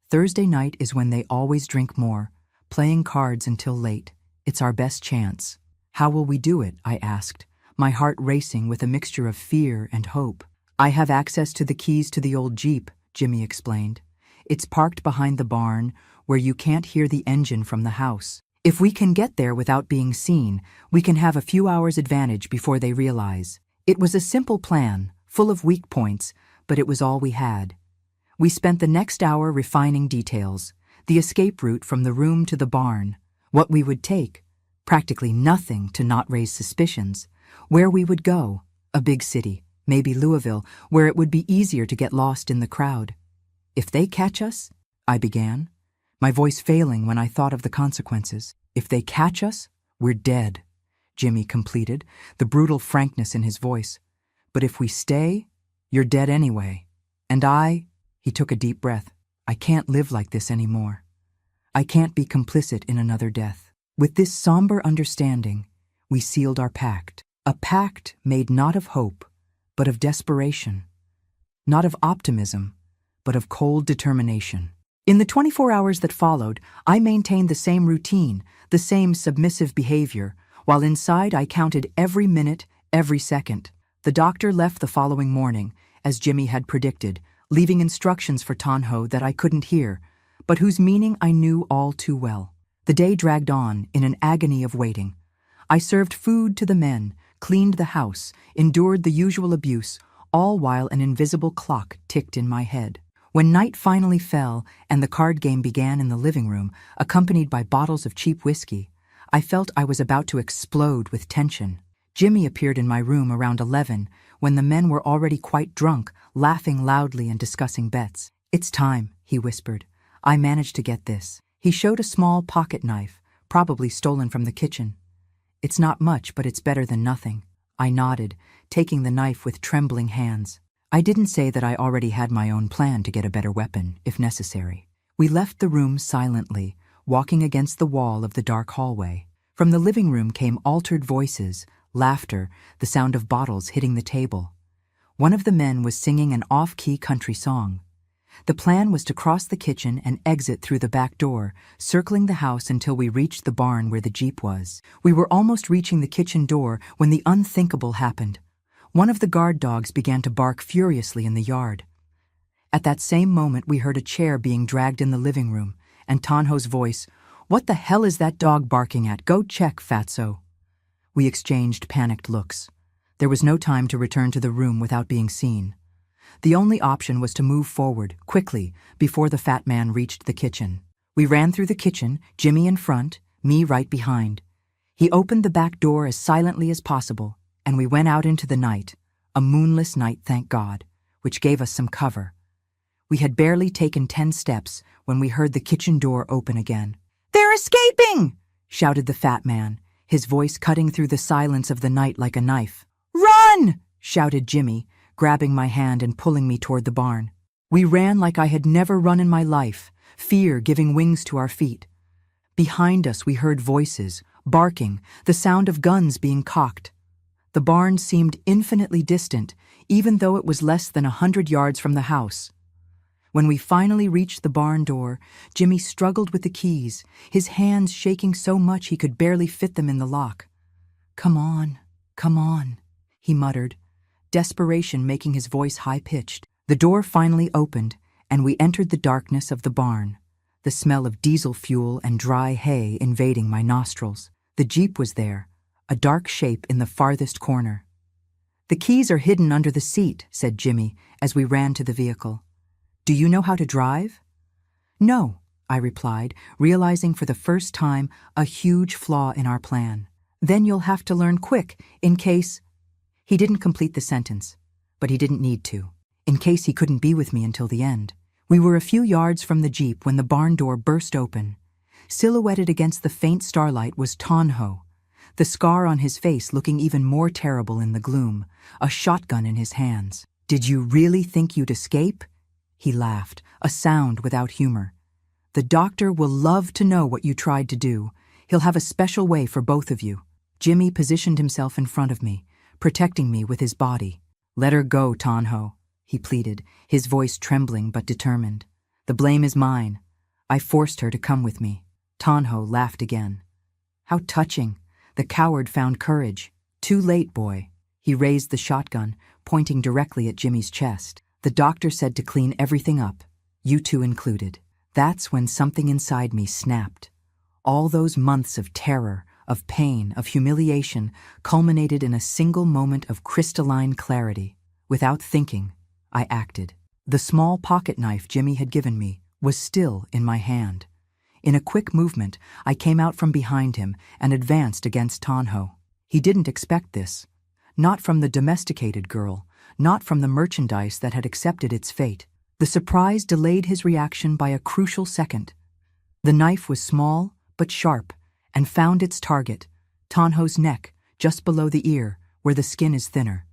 Thursday night is when they always drink more, playing cards until late. It's our best chance." How will we do it? I asked, my heart racing with a mixture of fear and hope. I have access to the keys to the old Jeep, Jimmy explained. It's parked behind the barn, where you can't hear the engine from the house. If we can get there without being seen, we can have a few hours' advantage before they realize. It was a simple plan, full of weak points, but it was all we had. We spent the next hour refining details, the escape route from the room to the barn, what we would take, practically nothing to not raise suspicions, where we would go, a big city, maybe Louisville, where it would be easier to get lost in the crowd. If they catch us, I began, my voice failing when I thought of the consequences. If they catch us, we're dead, Jimmy completed, the brutal frankness in his voice. But if we stay, you're dead anyway. And he took a deep breath, I can't live like this anymore. I can't be complicit in another death. With this somber understanding, we sealed our pact. A pact made not of hope, but of desperation. Not of optimism, but of cold determination. In the 24 hours that followed, I maintained the same routine, the same submissive behavior, while inside I counted every minute, every second. The doctor left the following morning, as Jimmy had predicted, leaving instructions for Tonho that I couldn't hear, but whose meaning I knew all too well. The day dragged on in an agony of waiting. I served food to the men, cleaned the house, endured the usual abuse, all while an invisible clock ticked in my head. When night finally fell and the card game began in the living room, accompanied by bottles of cheap whiskey, I felt I was about to explode with tension. Jimmy appeared in my room around 11, when the men were already quite drunk, laughing loudly and discussing bets. It's time, he whispered. I managed to get this. He showed a small pocket knife, probably stolen from the kitchen. It's not much, but it's better than nothing. I nodded, taking the knife with trembling hands. I didn't say that I already had my own plan to get a better weapon, if necessary. We left the room silently, walking against the wall of the dark hallway. From the living room came altered voices, laughter, the sound of bottles hitting the table. One of the men was singing an off-key country song. The plan was to cross the kitchen and exit through the back door, circling the house until we reached the barn where the Jeep was. We were almost reaching the kitchen door when the unthinkable happened. One of the guard dogs began to bark furiously in the yard. At that same moment, we heard a chair being dragged in the living room, and Tonho's voice, "What the hell is that dog barking at? Go check, fatso." We exchanged panicked looks. There was no time to return to the room without being seen. The only option was to move forward, quickly, before the fat man reached the kitchen. We ran through the kitchen, Jimmy in front, me right behind. He opened the back door as silently as possible, and we went out into the night, a moonless night, thank God, which gave us some cover. We had barely taken 10 steps when we heard the kitchen door open again. "They're escaping!" shouted the fat man, his voice cutting through the silence of the night like a knife. "Run!" shouted Jimmy, grabbing my hand and pulling me toward the barn. We ran like I had never run in my life, fear giving wings to our feet. Behind us we heard voices, barking, the sound of guns being cocked. The barn seemed infinitely distant, even though it was less than 100 yards from the house. When we finally reached the barn door, Jimmy struggled with the keys, his hands shaking so much he could barely fit them in the lock. Come on," he muttered, desperation making his voice high-pitched. The door finally opened, and we entered the darkness of the barn, the smell of diesel fuel and dry hay invading my nostrils. The Jeep was there, a dark shape in the farthest corner. "The keys are hidden under the seat," said Jimmy as we ran to the vehicle. "Do you know how to drive?" "No," I replied, realizing for the first time a huge flaw in our plan. "Then you'll have to learn quick, in case—" He didn't complete the sentence, but he didn't need to, in case he couldn't be with me until the end. We were a few yards from the Jeep when the barn door burst open. Silhouetted against the faint starlight was Tonho, the scar on his face looking even more terrible in the gloom, a shotgun in his hands. "Did you really think you'd escape?" He laughed, a sound without humor. "The doctor will love to know what you tried to do. He'll have a special way for both of you." Jimmy positioned himself in front of me, protecting me with his body. "Let her go, Tonho," he pleaded, his voice trembling but determined. "The blame is mine. I forced her to come with me." Tonho laughed again. How touching, The coward found courage. Too late, boy. He raised the shotgun, pointing directly at Jimmy's chest. The doctor said to clean everything up, you two included. That's when something inside me snapped. All those months of terror, of pain, of humiliation culminated in a single moment of crystalline clarity. Without thinking, I acted. The small pocket knife Jimmy had given me was still in my hand. In a quick movement, I came out from behind him and advanced against Tonho. He didn't expect this. Not from the domesticated girl, not from the merchandise that had accepted its fate. The surprise delayed his reaction by a crucial second. The knife was small but sharp and found its target, Tonho's neck, just below the ear, where the skin is thinner.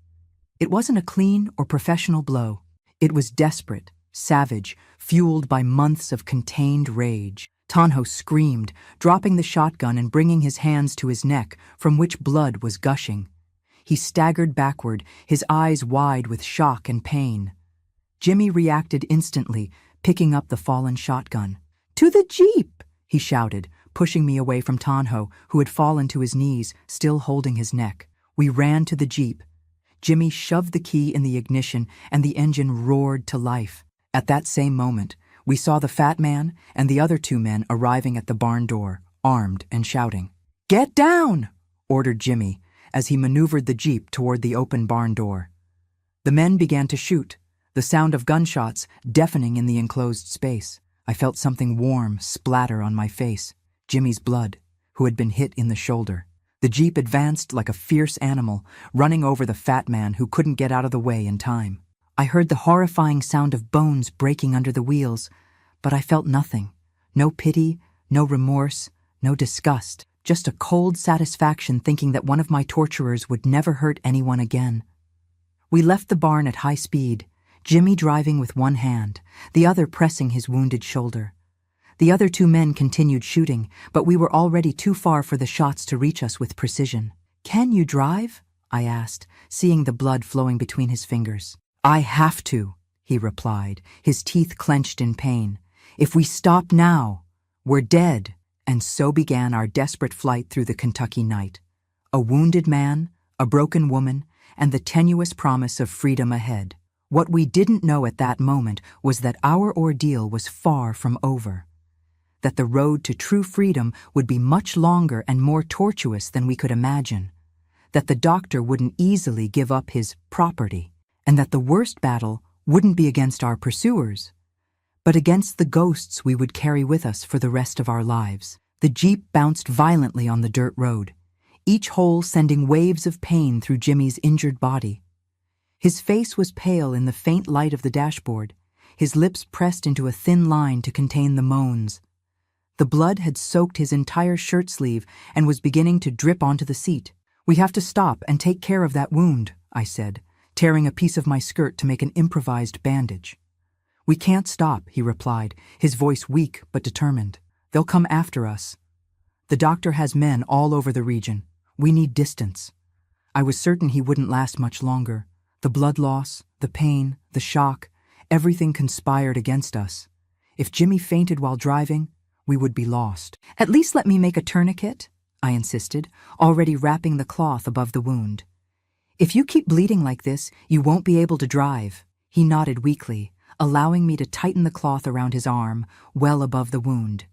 It wasn't a clean or professional blow. It was desperate, savage, fueled by months of contained rage. Tonho screamed, dropping the shotgun and bringing his hands to his neck, from which blood was gushing. He staggered backward, his eyes wide with shock and pain. Jimmy reacted instantly, picking up the fallen shotgun. "To the jeep!" he shouted, pushing me away from Tonho, who had fallen to his knees, still holding his neck. We ran to the jeep. Jimmy shoved the key in the ignition, and the engine roared to life. At that same moment, we saw the fat man and the other two men arriving at the barn door, armed and shouting. "Get down!" ordered Jimmy, as he maneuvered the jeep toward the open barn door. The men began to shoot, the sound of gunshots deafening in the enclosed space. I felt something warm splatter on my face, Jimmy's blood, who had been hit in the shoulder. The jeep advanced like a fierce animal, running over the fat man who couldn't get out of the way in time. I heard the horrifying sound of bones breaking under the wheels, but I felt nothing. No pity, no remorse, no disgust, just a cold satisfaction thinking that one of my torturers would never hurt anyone again. We left the barn at high speed, Jimmy driving with one hand, the other pressing his wounded shoulder. The other two men continued shooting, but we were already too far for the shots to reach us with precision. "Can you drive?" I asked, seeing the blood flowing between his fingers. "I have to," he replied, his teeth clenched in pain. "If we stop now, we're dead." And so began our desperate flight through the Kentucky night. A wounded man, a broken woman, and the tenuous promise of freedom ahead. What we didn't know at that moment was that our ordeal was far from over. That the road to true freedom would be much longer and more tortuous than we could imagine. That the doctor wouldn't easily give up his property. And that the worst battle wouldn't be against our pursuers, but against the ghosts we would carry with us for the rest of our lives. The jeep bounced violently on the dirt road, each hole sending waves of pain through Jimmy's injured body. His face was pale in the faint light of the dashboard, his lips pressed into a thin line to contain the moans. The blood had soaked his entire shirt sleeve and was beginning to drip onto the seat. "We have to stop and take care of that wound," I said, tearing a piece of my skirt to make an improvised bandage. "We can't stop," he replied, his voice weak but determined. "They'll come after us. The doctor has men all over the region. We need distance." I was certain he wouldn't last much longer. The blood loss, the pain, the shock, everything conspired against us. If Jimmy fainted while driving, we would be lost. "At least let me make a tourniquet," I insisted, already wrapping the cloth above the wound. "If you keep bleeding like this, you won't be able to drive." He nodded weakly, allowing me to tighten the cloth around his arm, well above the wound.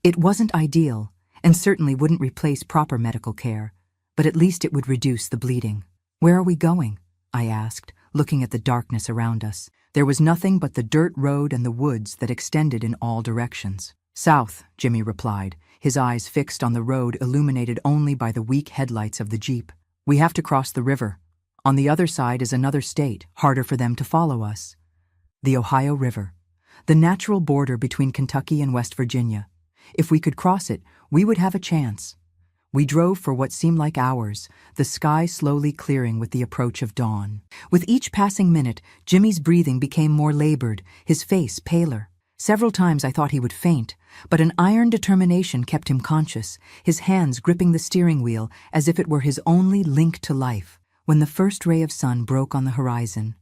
It wasn't ideal, and certainly wouldn't replace proper medical care, but at least it would reduce the bleeding. "Where are we going?" I asked, looking at the darkness around us. There was nothing but the dirt road and the woods that extended in all directions. "South," Jimmy replied, his eyes fixed on the road illuminated only by the weak headlights of the jeep. "We have to cross the river. On the other side is another state, harder for them to follow us. The Ohio River, the natural border between Kentucky and West Virginia. If we could cross it, we would have a chance." We drove for what seemed like hours, the sky slowly clearing with the approach of dawn. With each passing minute, Jimmy's breathing became more labored, his face paler. Several times I thought he would faint, but an iron determination kept him conscious, his hands gripping the steering wheel as if it were his only link to life. When the first ray of sun broke on the horizon,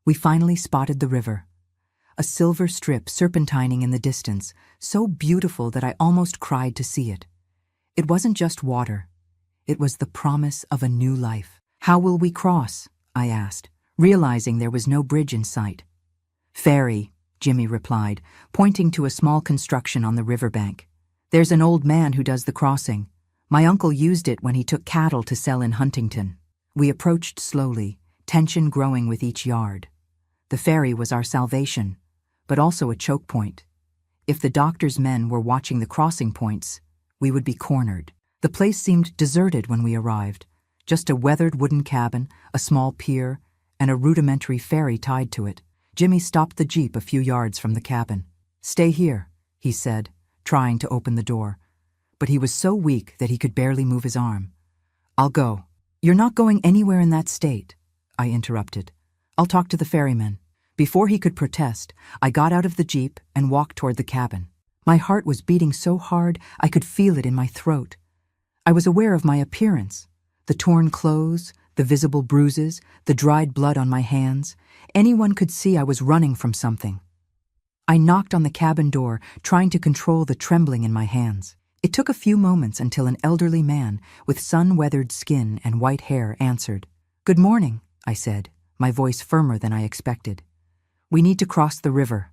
we finally spotted the river. A silver strip serpentining in the distance, so beautiful that I almost cried to see it. It wasn't just water. It was the promise of a new life. "How will we cross?" I asked, realizing there was no bridge in sight. "Ferry," Jimmy replied, pointing to a small construction on the riverbank. "There's an old man who does the crossing. My uncle used it when he took cattle to sell in Huntington." We approached slowly, tension growing with each yard. The ferry was our salvation, but also a choke point. If the doctor's men were watching the crossing points, we would be cornered. The place seemed deserted when we arrived. Just a weathered wooden cabin, a small pier, and a rudimentary ferry tied to it. Jimmy stopped the jeep a few yards from the cabin. "Stay here," he said, trying to open the door. But he was so weak that he could barely move his arm. "I'll go." "You're not going anywhere in that state," I interrupted. "I'll talk to the ferryman." Before he could protest, I got out of the jeep and walked toward the cabin. My heart was beating so hard I could feel it in my throat. I was aware of my appearance, the torn clothes, the visible bruises, the dried blood on my hands. Anyone could see I was running from something. I knocked on the cabin door, trying to control the trembling in my hands. It took a few moments until an elderly man with sun-weathered skin and white hair answered. "Good morning," I said, my voice firmer than I expected. "We need to cross the river.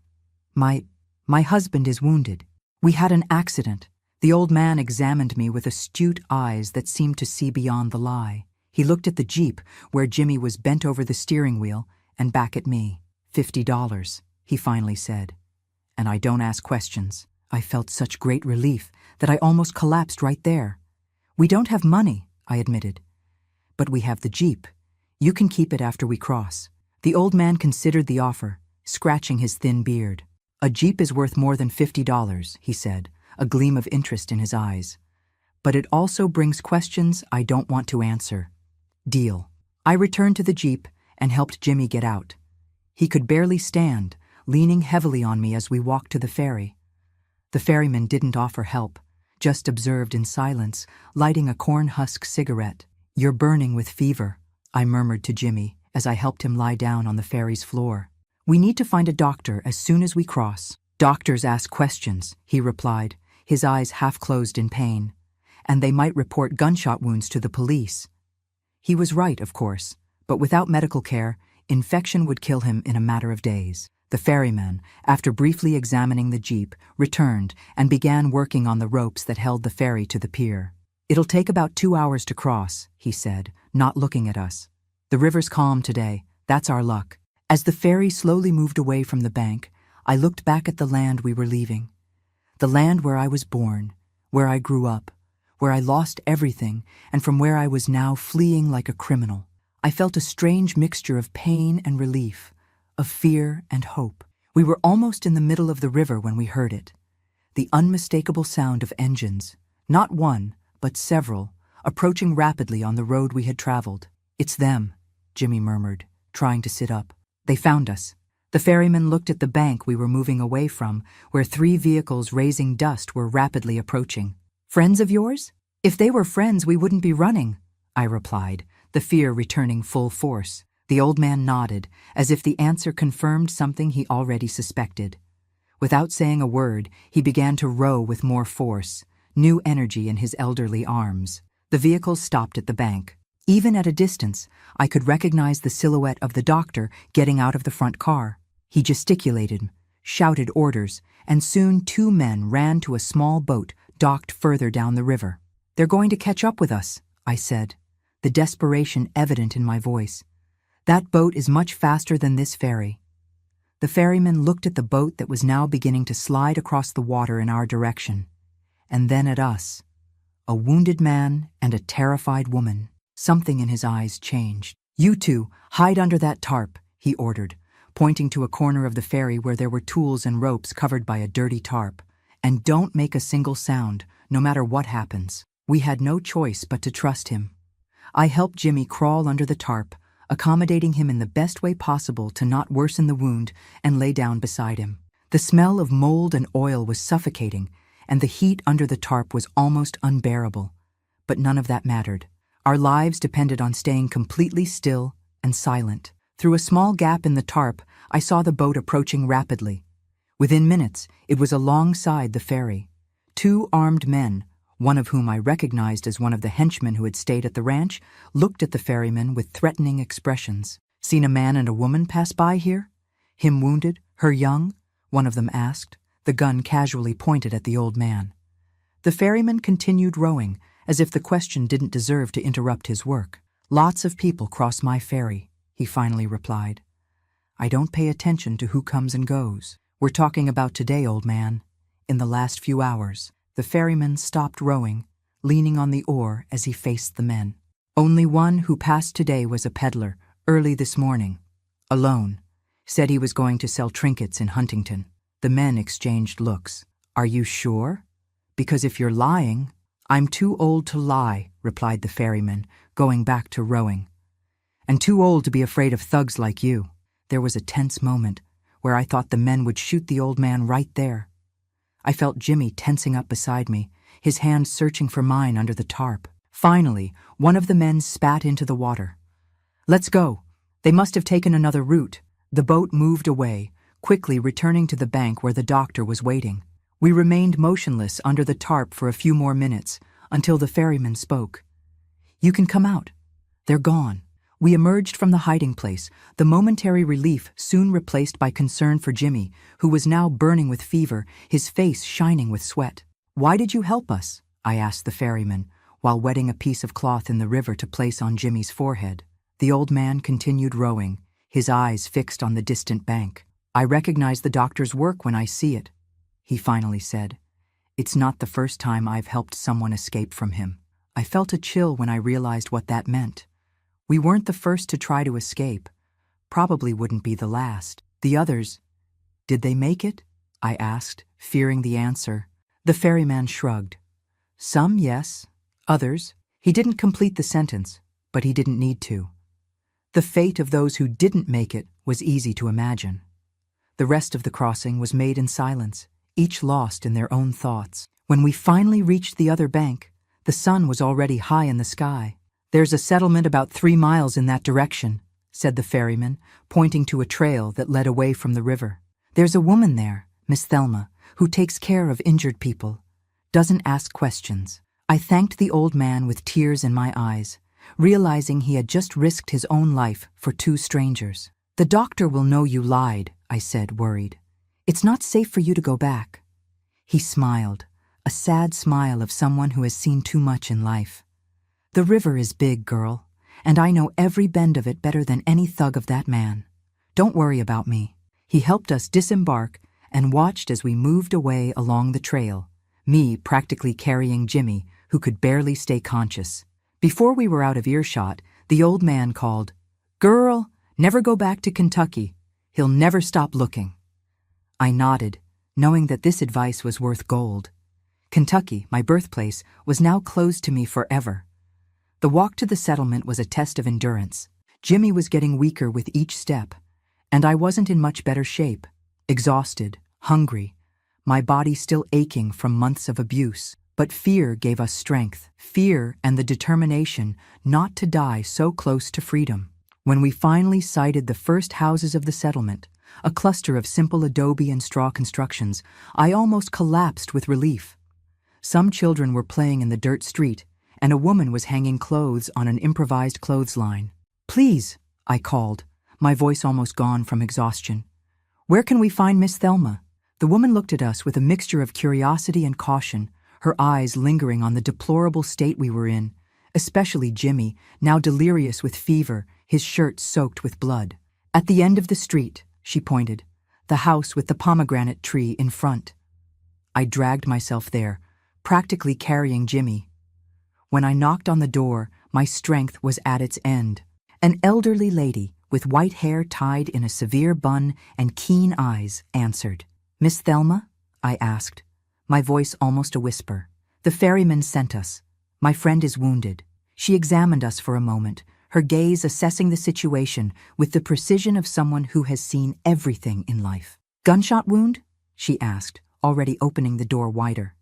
My husband is wounded. We had an accident." The old man examined me with astute eyes that seemed to see beyond the lie. He looked at the jeep, where Jimmy was bent over the steering wheel, and back at me. $50, he finally said. "And I don't ask questions." I felt such great relief that I almost collapsed right there. "We don't have money," I admitted. "But we have the jeep. You can keep it after we cross." The old man considered the offer, scratching his thin beard. "A jeep is worth more than $50, he said, a gleam of interest in his eyes. "But it also brings questions I don't want to answer." "Deal." I returned to the jeep and helped Jimmy get out. He could barely stand, leaning heavily on me as we walked to the ferry. The ferryman didn't offer help, just observed in silence, lighting a corn husk cigarette. "You're burning with fever," I murmured to Jimmy as I helped him lie down on the ferry's floor. "We need to find a doctor as soon as we cross." "Doctors ask questions," he replied, his eyes half closed in pain. "And they might report gunshot wounds to the police." He was right, of course, but without medical care, infection would kill him in a matter of days. The ferryman, after briefly examining the jeep, returned and began working on the ropes that held the ferry to the pier. "It'll take about 2 hours to cross," he said, not looking at us. "The river's calm today. That's our luck." As the ferry slowly moved away from the bank, I looked back at the land we were leaving. The land where I was born, where I grew up, where I lost everything, and from where I was now fleeing like a criminal. I felt a strange mixture of pain and relief, of fear and hope. We were almost in the middle of the river when we heard it. The unmistakable sound of engines, not one, but several, approaching rapidly on the road we had traveled. "It's them," Jimmy murmured, trying to sit up. "They found us." The ferryman looked at the bank we were moving away from, where 3 vehicles raising dust were rapidly approaching. "Friends of yours?" "If they were friends, we wouldn't be running," I replied, the fear returning full force. The old man nodded, as if the answer confirmed something he already suspected. Without saying a word, he began to row with more force, new energy in his elderly arms. The vehicles stopped at the bank. Even at a distance, I could recognize the silhouette of the doctor getting out of the front car. He gesticulated, shouted orders, and soon 2 men ran to a small boat docked further down the river. "They're going to catch up with us," I said, the desperation evident in my voice. "That boat is much faster than this ferry." The ferryman looked at the boat that was now beginning to slide across the water in our direction, and then at us. A wounded man and a terrified woman. Something in his eyes changed. "You two, hide under that tarp," he ordered, pointing to a corner of the ferry where there were tools and ropes covered by a dirty tarp. "And don't make a single sound, no matter what happens." We had no choice but to trust him. I helped Jimmy crawl under the tarp, accommodating him in the best way possible to not worsen the wound, and lay down beside him. The smell of mold and oil was suffocating, and the heat under the tarp was almost unbearable. But none of that mattered. Our lives depended on staying completely still and silent. Through a small gap in the tarp, I saw the boat approaching rapidly. Within minutes, it was alongside the ferry. 2 armed men, one of whom I recognized as one of the henchmen who had stayed at the ranch, looked at the ferryman with threatening expressions. "Seen a man and a woman pass by here? Him wounded, her young?" one of them asked, the gun casually pointed at the old man. The ferryman continued rowing, as if the question didn't deserve to interrupt his work. "Lots of people cross my ferry," he finally replied. "I don't pay attention to who comes and goes. We're talking about today, old man. In the last few hours." The ferryman stopped rowing, leaning on the oar as he faced the men. "Only one who passed today was a peddler, early this morning. Alone. Said he was going to sell trinkets in Huntington." The men exchanged looks. "Are you sure? Because if you're lying—" "I'm too old to lie," replied the ferryman, going back to rowing. "And too old to be afraid of thugs like you." There was a tense moment where I thought the men would shoot the old man right there. I felt Jimmy tensing up beside me, his hand searching for mine under the tarp. Finally, one of the men spat into the water. "Let's go. They must have taken another route." The boat moved away, quickly returning to the bank where the doctor was waiting. We remained motionless under the tarp for a few more minutes until the ferryman spoke. "You can come out. They're gone." We emerged from the hiding place, the momentary relief soon replaced by concern for Jimmy, who was now burning with fever, his face shining with sweat. "Why did you help us?" I asked the ferryman, while wetting a piece of cloth in the river to place on Jimmy's forehead. The old man continued rowing, his eyes fixed on the distant bank. "I recognize the doctor's work when I see it," he finally said. "It's not the first time I've helped someone escape from him." I felt a chill when I realized what that meant. We weren't the first to try to escape. Probably wouldn't be the last. The others, did they make it? I asked, fearing the answer. The ferryman shrugged. "Some, yes. Others." He didn't complete the sentence, but he didn't need to. The fate of those who didn't make it was easy to imagine. The rest of the crossing was made in silence, each lost in their own thoughts. When we finally reached the other bank, the sun was already high in the sky. "There's a settlement about 3 miles in that direction," said the ferryman, pointing to a trail that led away from the river. "There's a woman there, Miss Thelma, who takes care of injured people. Doesn't ask questions." I thanked the old man with tears in my eyes, realizing he had just risked his own life for 2 strangers. "The doctor will know you lied," I said, worried. "It's not safe for you to go back." He smiled, a sad smile of someone who has seen too much in life. "The river is big, girl, and I know every bend of it better than any thug of that man. Don't worry about me." He helped us disembark and watched as we moved away along the trail, me practically carrying Jimmy, who could barely stay conscious. Before we were out of earshot, the old man called, "Girl, never go back to Kentucky. He'll never stop looking." I nodded, knowing that this advice was worth gold. Kentucky, my birthplace, was now closed to me forever. The walk to the settlement was a test of endurance. Jimmy was getting weaker with each step, and I wasn't in much better shape. Exhausted, hungry, my body still aching from months of abuse. But fear gave us strength, fear and the determination not to die so close to freedom. When we finally sighted the first houses of the settlement, a cluster of simple adobe and straw constructions, I almost collapsed with relief. Some children were playing in the dirt street, and a woman was hanging clothes on an improvised clothesline. "Please," I called, my voice almost gone from exhaustion. "Where can we find Miss Thelma?" The woman looked at us with a mixture of curiosity and caution, her eyes lingering on the deplorable state we were in, especially Jimmy, now delirious with fever, his shirt soaked with blood. "At the end of the street," she pointed, "the house with the pomegranate tree in front." I dragged myself there, practically carrying Jimmy. When I knocked on the door, my strength was at its end. An elderly lady, with white hair tied in a severe bun and keen eyes, answered. "Miss Thelma?" I asked, my voice almost a whisper. "The ferryman sent us. My friend is wounded." She examined us for a moment, her gaze assessing the situation with the precision of someone who has seen everything in life. "Gunshot wound?" she asked, already opening the door wider.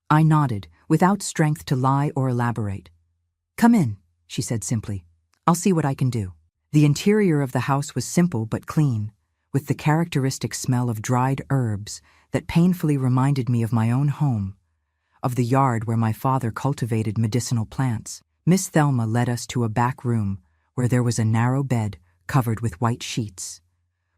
I nodded, without strength to lie or elaborate. "Come in," she said simply. "I'll see what I can do." The interior of the house was simple but clean, with the characteristic smell of dried herbs that painfully reminded me of my own home. of the yard where my father cultivated medicinal plants. Miss Thelma led us to a back room where there was a narrow bed covered with white sheets.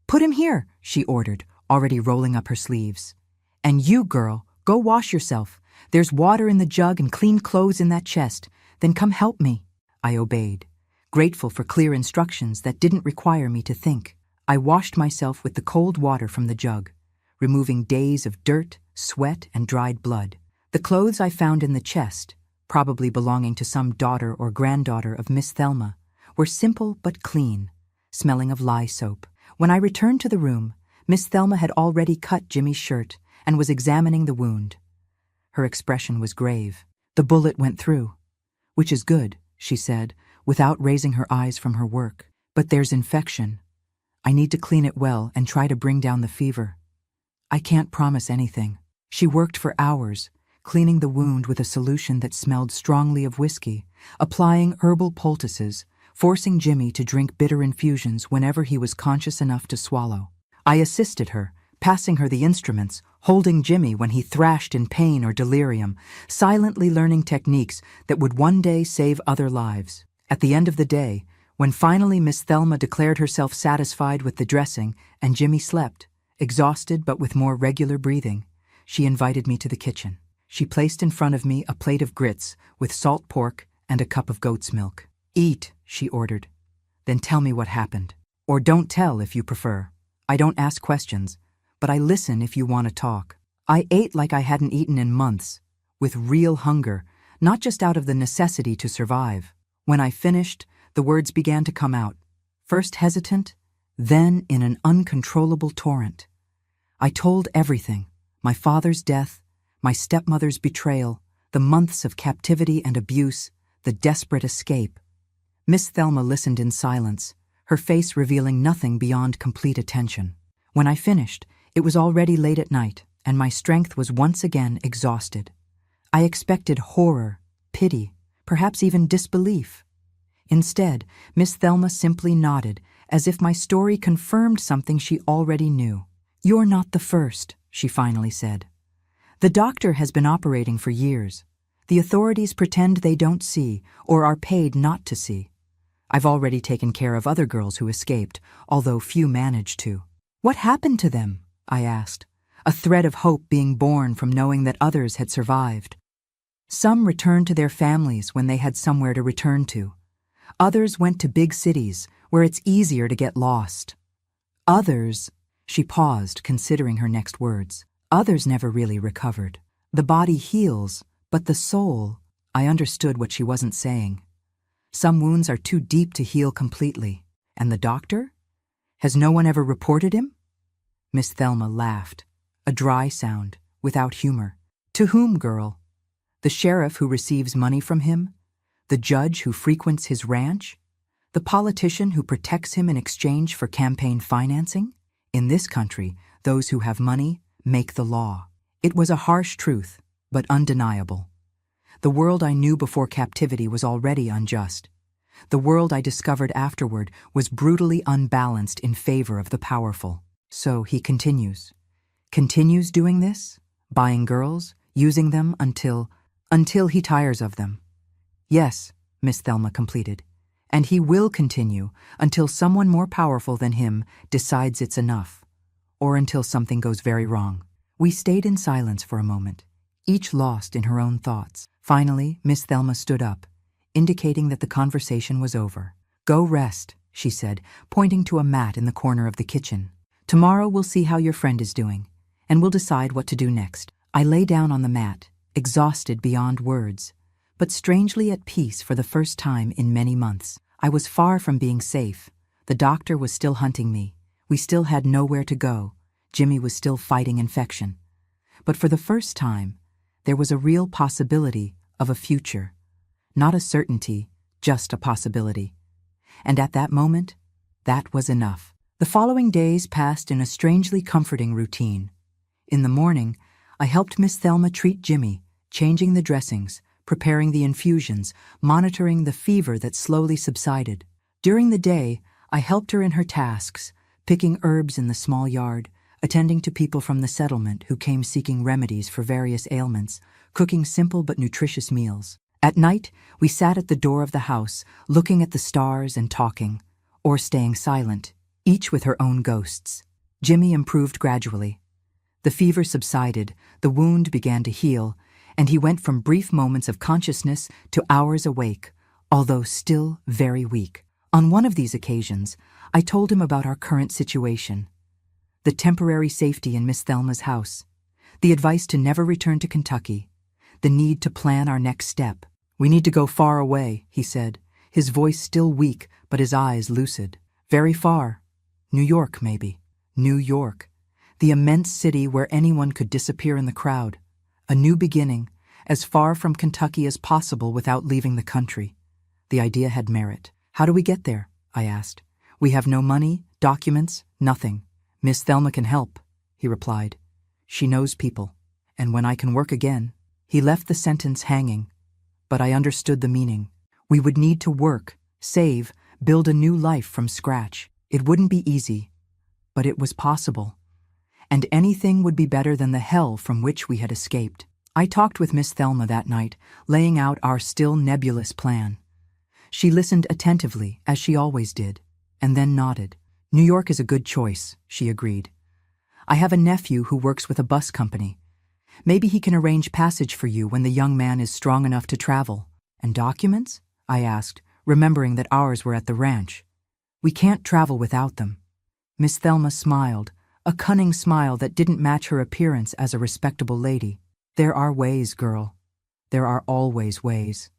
"Put him here," she ordered, already rolling up her sleeves. "And you, girl, go wash yourself. There's water in the jug and clean clothes in that chest. Then come help me." I obeyed, grateful for clear instructions that didn't require me to think. I washed myself with the cold water from the jug, removing days of dirt, sweat, and dried blood. The clothes I found in the chest, probably belonging to some daughter or granddaughter of Miss Thelma, were simple but clean, smelling of lye soap. When I returned to the room, Miss Thelma had already cut Jimmy's shirt and was examining the wound. Her expression was grave. "The bullet went through, which is good," she said, without raising her eyes from her work. "But there's infection. I need to clean it well and try to bring down the fever. I can't promise anything." She worked for hours, cleaning the wound with a solution that smelled strongly of whiskey, applying herbal poultices, forcing Jimmy to drink bitter infusions whenever he was conscious enough to swallow. I assisted her, passing her the instruments, holding Jimmy when he thrashed in pain or delirium, silently learning techniques that would one day save other lives. At the end of the day, when finally Miss Thelma declared herself satisfied with the dressing and Jimmy slept, exhausted but with more regular breathing, she invited me to the kitchen. She placed in front of me a plate of grits with salt pork and a cup of goat's milk. "Eat," she ordered. "Then tell me what happened. Or don't tell if you prefer. I don't ask questions, but I listen if you want to talk." I ate like I hadn't eaten in months, with real hunger, not just out of the necessity to survive. When I finished, the words began to come out, first hesitant, then in an uncontrollable torrent. I told everything: my father's death, my stepmother's betrayal, the months of captivity and abuse, the desperate escape. Miss Thelma listened in silence, her face revealing nothing beyond complete attention. When I finished, it was already late at night, and my strength was once again exhausted. I expected horror, pity, perhaps even disbelief. Instead, Miss Thelma simply nodded, as if my story confirmed something she already knew. "You're not the first," she finally said. "The doctor has been operating for years. The authorities pretend they don't see, or are paid not to see. I've already taken care of other girls who escaped, although few managed to." "What happened to them?" I asked, a thread of hope being born from knowing that others had survived. "Some returned to their families when they had somewhere to return to. Others went to big cities, where it's easier to get lost. Others—" She paused, considering her next words. "Others never really recovered. The body heals, but the soul—" I understood what she wasn't saying. "Some wounds are too deep to heal completely. And the doctor? Has no one ever reported him?" Miss Thelma laughed, a dry sound, without humor. "To whom, girl? The sheriff who receives money from him? The judge who frequents his ranch? The politician who protects him in exchange for campaign financing? In this country, those who have money make the law." It was a harsh truth, but undeniable. The world I knew before captivity was already unjust. The world I discovered afterward was brutally unbalanced in favor of the powerful. So he continues doing this, buying girls, using them until he tires of them. "Yes," Miss Thelma completed, "and he will continue until someone more powerful than him decides it's enough, or until something goes very wrong." We stayed in silence for a moment, each lost in her own thoughts. Finally, Miss Thelma stood up, indicating that the conversation was over. "Go rest," she said, pointing to a mat in the corner of the kitchen. "Tomorrow we'll see how your friend is doing, and we'll decide what to do next." I lay down on the mat, exhausted beyond words, but strangely at peace for the first time in many months. I was far from being safe. The doctor was still hunting me. We still had nowhere to go. Jimmy was still fighting infection. But for the first time, there was a real possibility of a future. Not a certainty, just a possibility. And at that moment, that was enough. The following days passed in a strangely comforting routine. In the morning, I helped Miss Thelma treat Jimmy, changing the dressings, preparing the infusions, monitoring the fever that slowly subsided. During the day, I helped her in her tasks, picking herbs in the small yard, attending to people from the settlement who came seeking remedies for various ailments, cooking simple but nutritious meals. At night, we sat at the door of the house, looking at the stars and talking, or staying silent, each with her own ghosts. Jimmy improved gradually. The fever subsided, the wound began to heal, and he went from brief moments of consciousness to hours awake, although still very weak. On one of these occasions, I told him about our current situation. The temporary safety in Miss Thelma's house, the advice to never return to Kentucky, the need to plan our next step. "We need to go far away," he said, his voice still weak but his eyes lucid. "Very far. New York, maybe." New York, the immense city where anyone could disappear in the crowd. A new beginning, as far from Kentucky as possible without leaving the country. The idea had merit. "How do we get there?" I asked. "We have no money, documents, nothing. Miss Thelma can help," he replied. "She knows people, and when I can work again." He left the sentence hanging, but I understood the meaning. We would need to work, save, build a new life from scratch. It wouldn't be easy, but it was possible. And anything would be better than the hell from which we had escaped. I talked with Miss Thelma that night, laying out our still nebulous plan. She listened attentively, as she always did, and then nodded. "New York is a good choice," she agreed. "I have a nephew who works with a bus company. Maybe he can arrange passage for you when the young man is strong enough to travel." "And documents?" I asked, remembering that ours were at the ranch. "We can't travel without them." Miss Thelma smiled, a cunning smile that didn't match her appearance as a respectable lady. "There are ways, girl. There are always ways."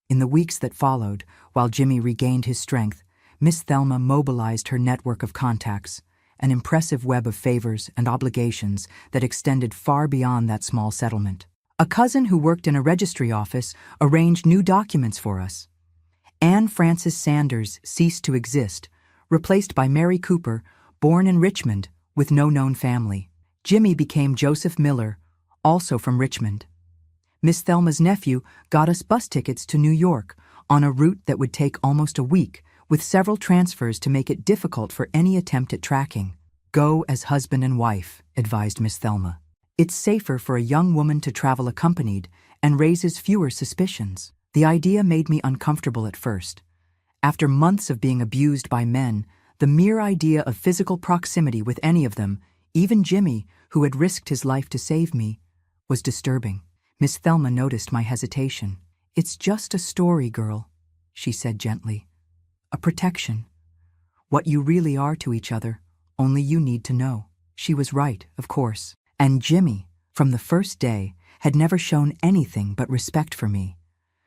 In the weeks that followed, while Jimmy regained his strength, Miss Thelma mobilized her network of contacts, an impressive web of favors and obligations that extended far beyond that small settlement. A cousin who worked in a registry office arranged new documents for us. Anne Frances Sanders ceased to exist, replaced by Mary Cooper, born in Richmond, with no known family. Jimmy became Joseph Miller, also from Richmond. Miss Thelma's nephew got us bus tickets to New York on a route that would take almost a week, with several transfers to make it difficult for any attempt at tracking. "Go as husband and wife," advised Miss Thelma. "It's safer for a young woman to travel accompanied and raises fewer suspicions." The idea made me uncomfortable at first. After months of being abused by men, the mere idea of physical proximity with any of them, even Jimmy, who had risked his life to save me, was disturbing. Miss Thelma noticed my hesitation. "It's just a story, girl," she said gently. "A protection. What you really are to each other, only you need to know." She was right, of course. And Jimmy, from the first day, had never shown anything but respect for me.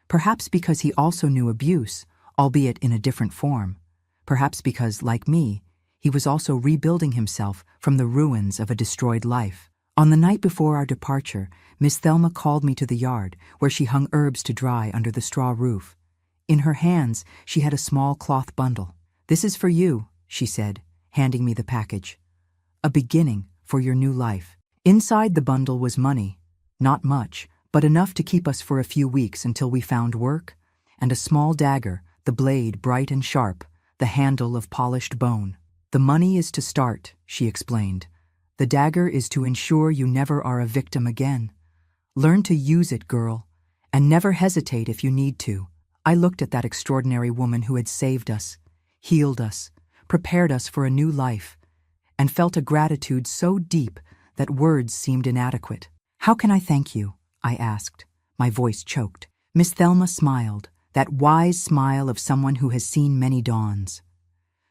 Perhaps because he also knew abuse, albeit in a different form. Perhaps because, like me, he was also rebuilding himself from the ruins of a destroyed life. On the night before our departure, Miss Thelma called me to the yard, where she hung herbs to dry under the straw roof. In her hands, she had a small cloth bundle. "This is for you," she said, handing me the package. "A beginning for your new life." Inside the bundle was money, not much, but enough to keep us for a few weeks until we found work, and a small dagger, the blade bright and sharp, the handle of polished bone. "The money is to start," she explained. "The dagger is to ensure you never are a victim again. Learn to use it, girl, and never hesitate if you need to." I looked at that extraordinary woman who had saved us, healed us, prepared us for a new life, and felt a gratitude so deep that words seemed inadequate. "How can I thank you?" I asked, my voice choked. Miss Thelma smiled, that wise smile of someone who has seen many dawns.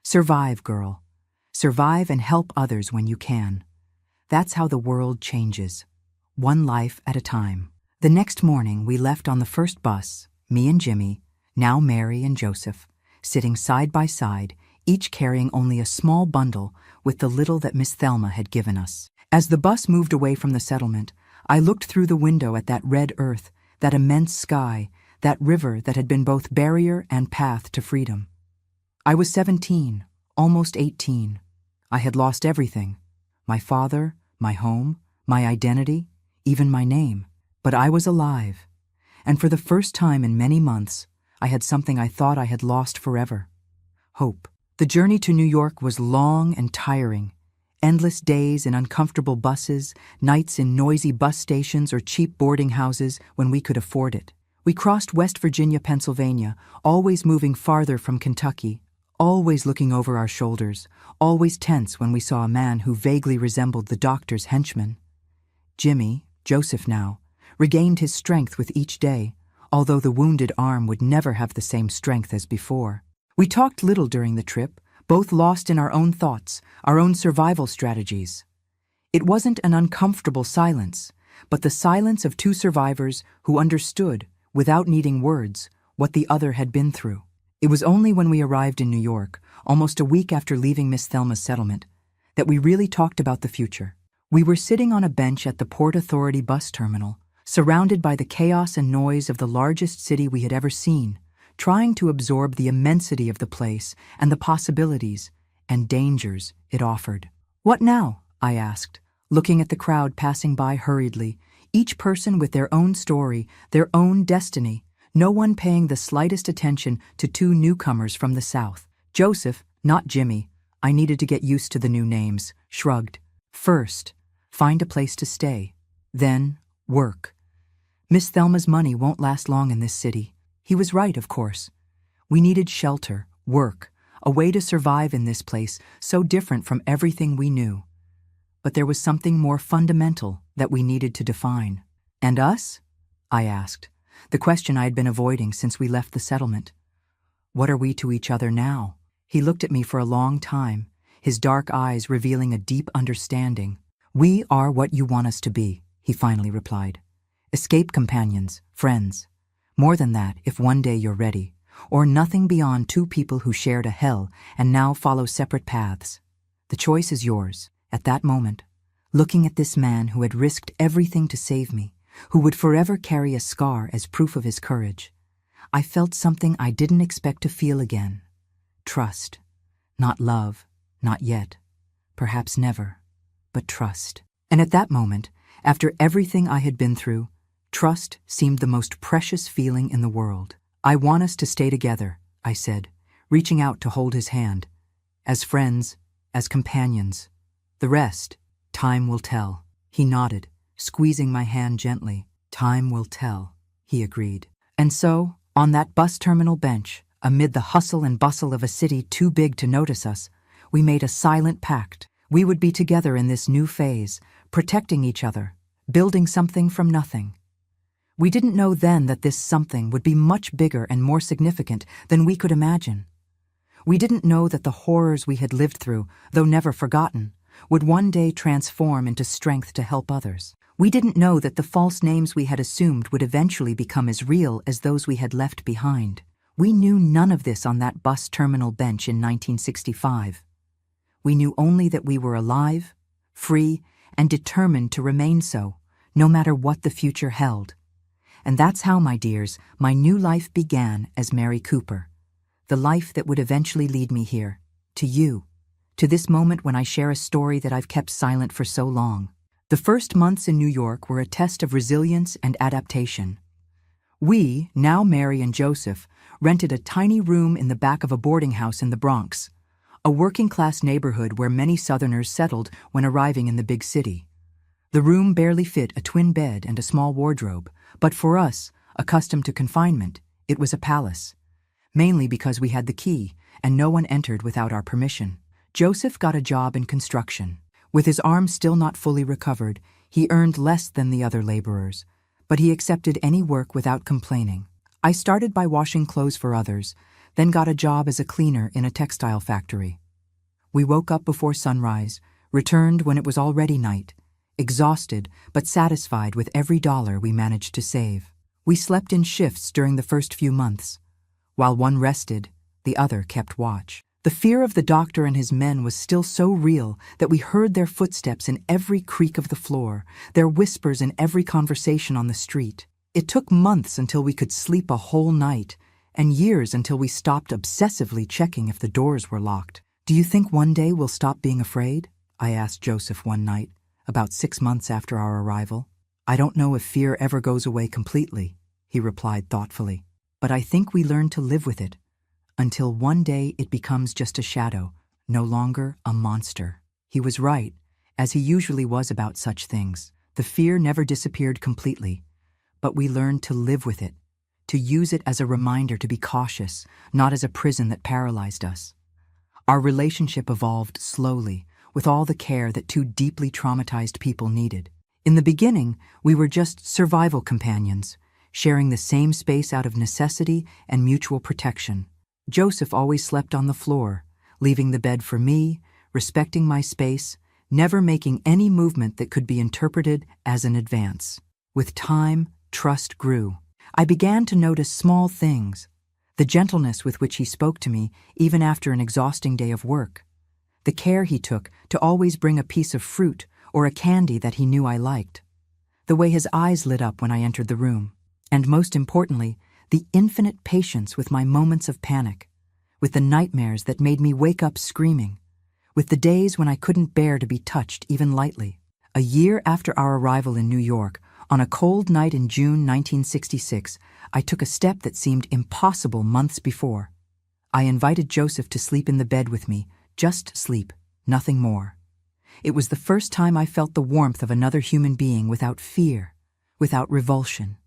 "Survive, girl. Survive and help others when you can. That's how the world changes, one life at a time." The next morning we left on the first bus, me and Jimmy, now Mary and Joseph, sitting side by side, each carrying only a small bundle with the little that Miss Thelma had given us. As the bus moved away from the settlement, I looked through the window at that red earth, that immense sky, that river that had been both barrier and path to freedom. I was 17, almost 18. I had lost everything: my father, my home, my identity, even my name. But I was alive, and for the first time in many months, I had something I thought I had lost forever: hope. The journey to New York was long and tiring, Endless days in uncomfortable buses, nights in noisy bus stations or cheap boarding houses when we could afford it. We crossed West Virginia, Pennsylvania, always moving farther from Kentucky, always looking over our shoulders, always tense when we saw a man who vaguely resembled the doctor's henchman. Jimmy, Joseph now, regained his strength with each day, although the wounded arm would never have the same strength as before. We talked little during the trip, both lost in our own thoughts, our own survival strategies. It wasn't an uncomfortable silence, but the silence of two survivors who understood, without needing words, what the other had been through. It was only when we arrived in New York, almost a week after leaving Miss Thelma's settlement, that we really talked about the future. We were sitting on a bench at the Port Authority bus terminal, surrounded by the chaos and noise of the largest city we had ever seen, trying to absorb the immensity of the place and the possibilities and dangers it offered. "What now?" I asked, looking at the crowd passing by hurriedly, each person with their own story, their own destiny, no one paying the slightest attention to two newcomers from the South. Joseph, not Jimmy, I needed to get used to the new names, shrugged. "First, find a place to stay. Then, work. Miss Thelma's money won't last long in this city." He was right, of course. We needed shelter, work, a way to survive in this place so different from everything we knew. But there was something more fundamental that we needed to define. "And us?" I asked, the question I had been avoiding since we left the settlement. "What are we to each other now?" He looked at me for a long time, his dark eyes revealing a deep understanding. "We are what you want us to be," he finally replied. "Escape companions, friends. More than that, if one day you're ready, or nothing beyond two people who shared a hell and now follow separate paths. The choice is yours." At that moment, looking at this man who had risked everything to save me, who would forever carry a scar as proof of his courage, I felt something I didn't expect to feel again. Trust. Not love, not yet, perhaps never, but trust. And at that moment, after everything I had been through, trust seemed the most precious feeling in the world. "I want us to stay together," I said, reaching out to hold his hand. "As friends, as companions. The rest, time will tell." He nodded, squeezing my hand gently. "Time will tell," he agreed. And so, on that bus terminal bench, amid the hustle and bustle of a city too big to notice us, we made a silent pact. We would be together in this new phase, protecting each other, building something from nothing. We didn't know then that this something would be much bigger and more significant than we could imagine. We didn't know that the horrors we had lived through, though never forgotten, would one day transform into strength to help others. We didn't know that the false names we had assumed would eventually become as real as those we had left behind. We knew none of this on that bus terminal bench in 1965. We knew only that we were alive, free, and determined to remain so, no matter what the future held. And that's how, my dears, my new life began as Mary Cooper. The life that would eventually lead me here, to you, to this moment when I share a story that I've kept silent for so long. The first months in New York were a test of resilience and adaptation. We, now Mary and Joseph, rented a tiny room in the back of a boarding house in the Bronx, a working-class neighborhood where many Southerners settled when arriving in the big city. The room barely fit a twin bed and a small wardrobe, but for us, accustomed to confinement, it was a palace, mainly because we had the key and no one entered without our permission. Joseph got a job in construction. With his arm still not fully recovered, he earned less than the other laborers, but he accepted any work without complaining. I started by washing clothes for others, then got a job as a cleaner in a textile factory. We woke up before sunrise, returned when it was already night, exhausted but satisfied with every dollar we managed to save. We slept in shifts during the first few months. While one rested, the other kept watch. The fear of the doctor and his men was still so real that we heard their footsteps in every creak of the floor, their whispers in every conversation on the street. It took months until we could sleep a whole night, and years until we stopped obsessively checking if the doors were locked. "Do you think one day we'll stop being afraid?" I asked Joseph one night, about 6 months after our arrival. "I don't know if fear ever goes away completely," he replied thoughtfully, "but I think we learn to live with it, until one day it becomes just a shadow, no longer a monster." He was right, as he usually was about such things. The fear never disappeared completely, but we learned to live with it, to use it as a reminder to be cautious, not as a prison that paralyzed us. Our relationship evolved slowly, with all the care that two deeply traumatized people needed. In the beginning, we were just survival companions, sharing the same space out of necessity and mutual protection. Joseph always slept on the floor, leaving the bed for me, respecting my space, never making any movement that could be interpreted as an advance. With time, trust grew. I began to notice small things, the gentleness with which he spoke to me even after an exhausting day of work, the care he took to always bring a piece of fruit or a candy that he knew I liked, the way his eyes lit up when I entered the room, and most importantly, the infinite patience with my moments of panic, with the nightmares that made me wake up screaming, with the days when I couldn't bear to be touched even lightly. A year after our arrival in New York, on a cold night in June 1966, I took a step that seemed impossible months before. I invited Joseph to sleep in the bed with me, just sleep, nothing more. It was the first time I felt the warmth of another human being without fear, without revulsion,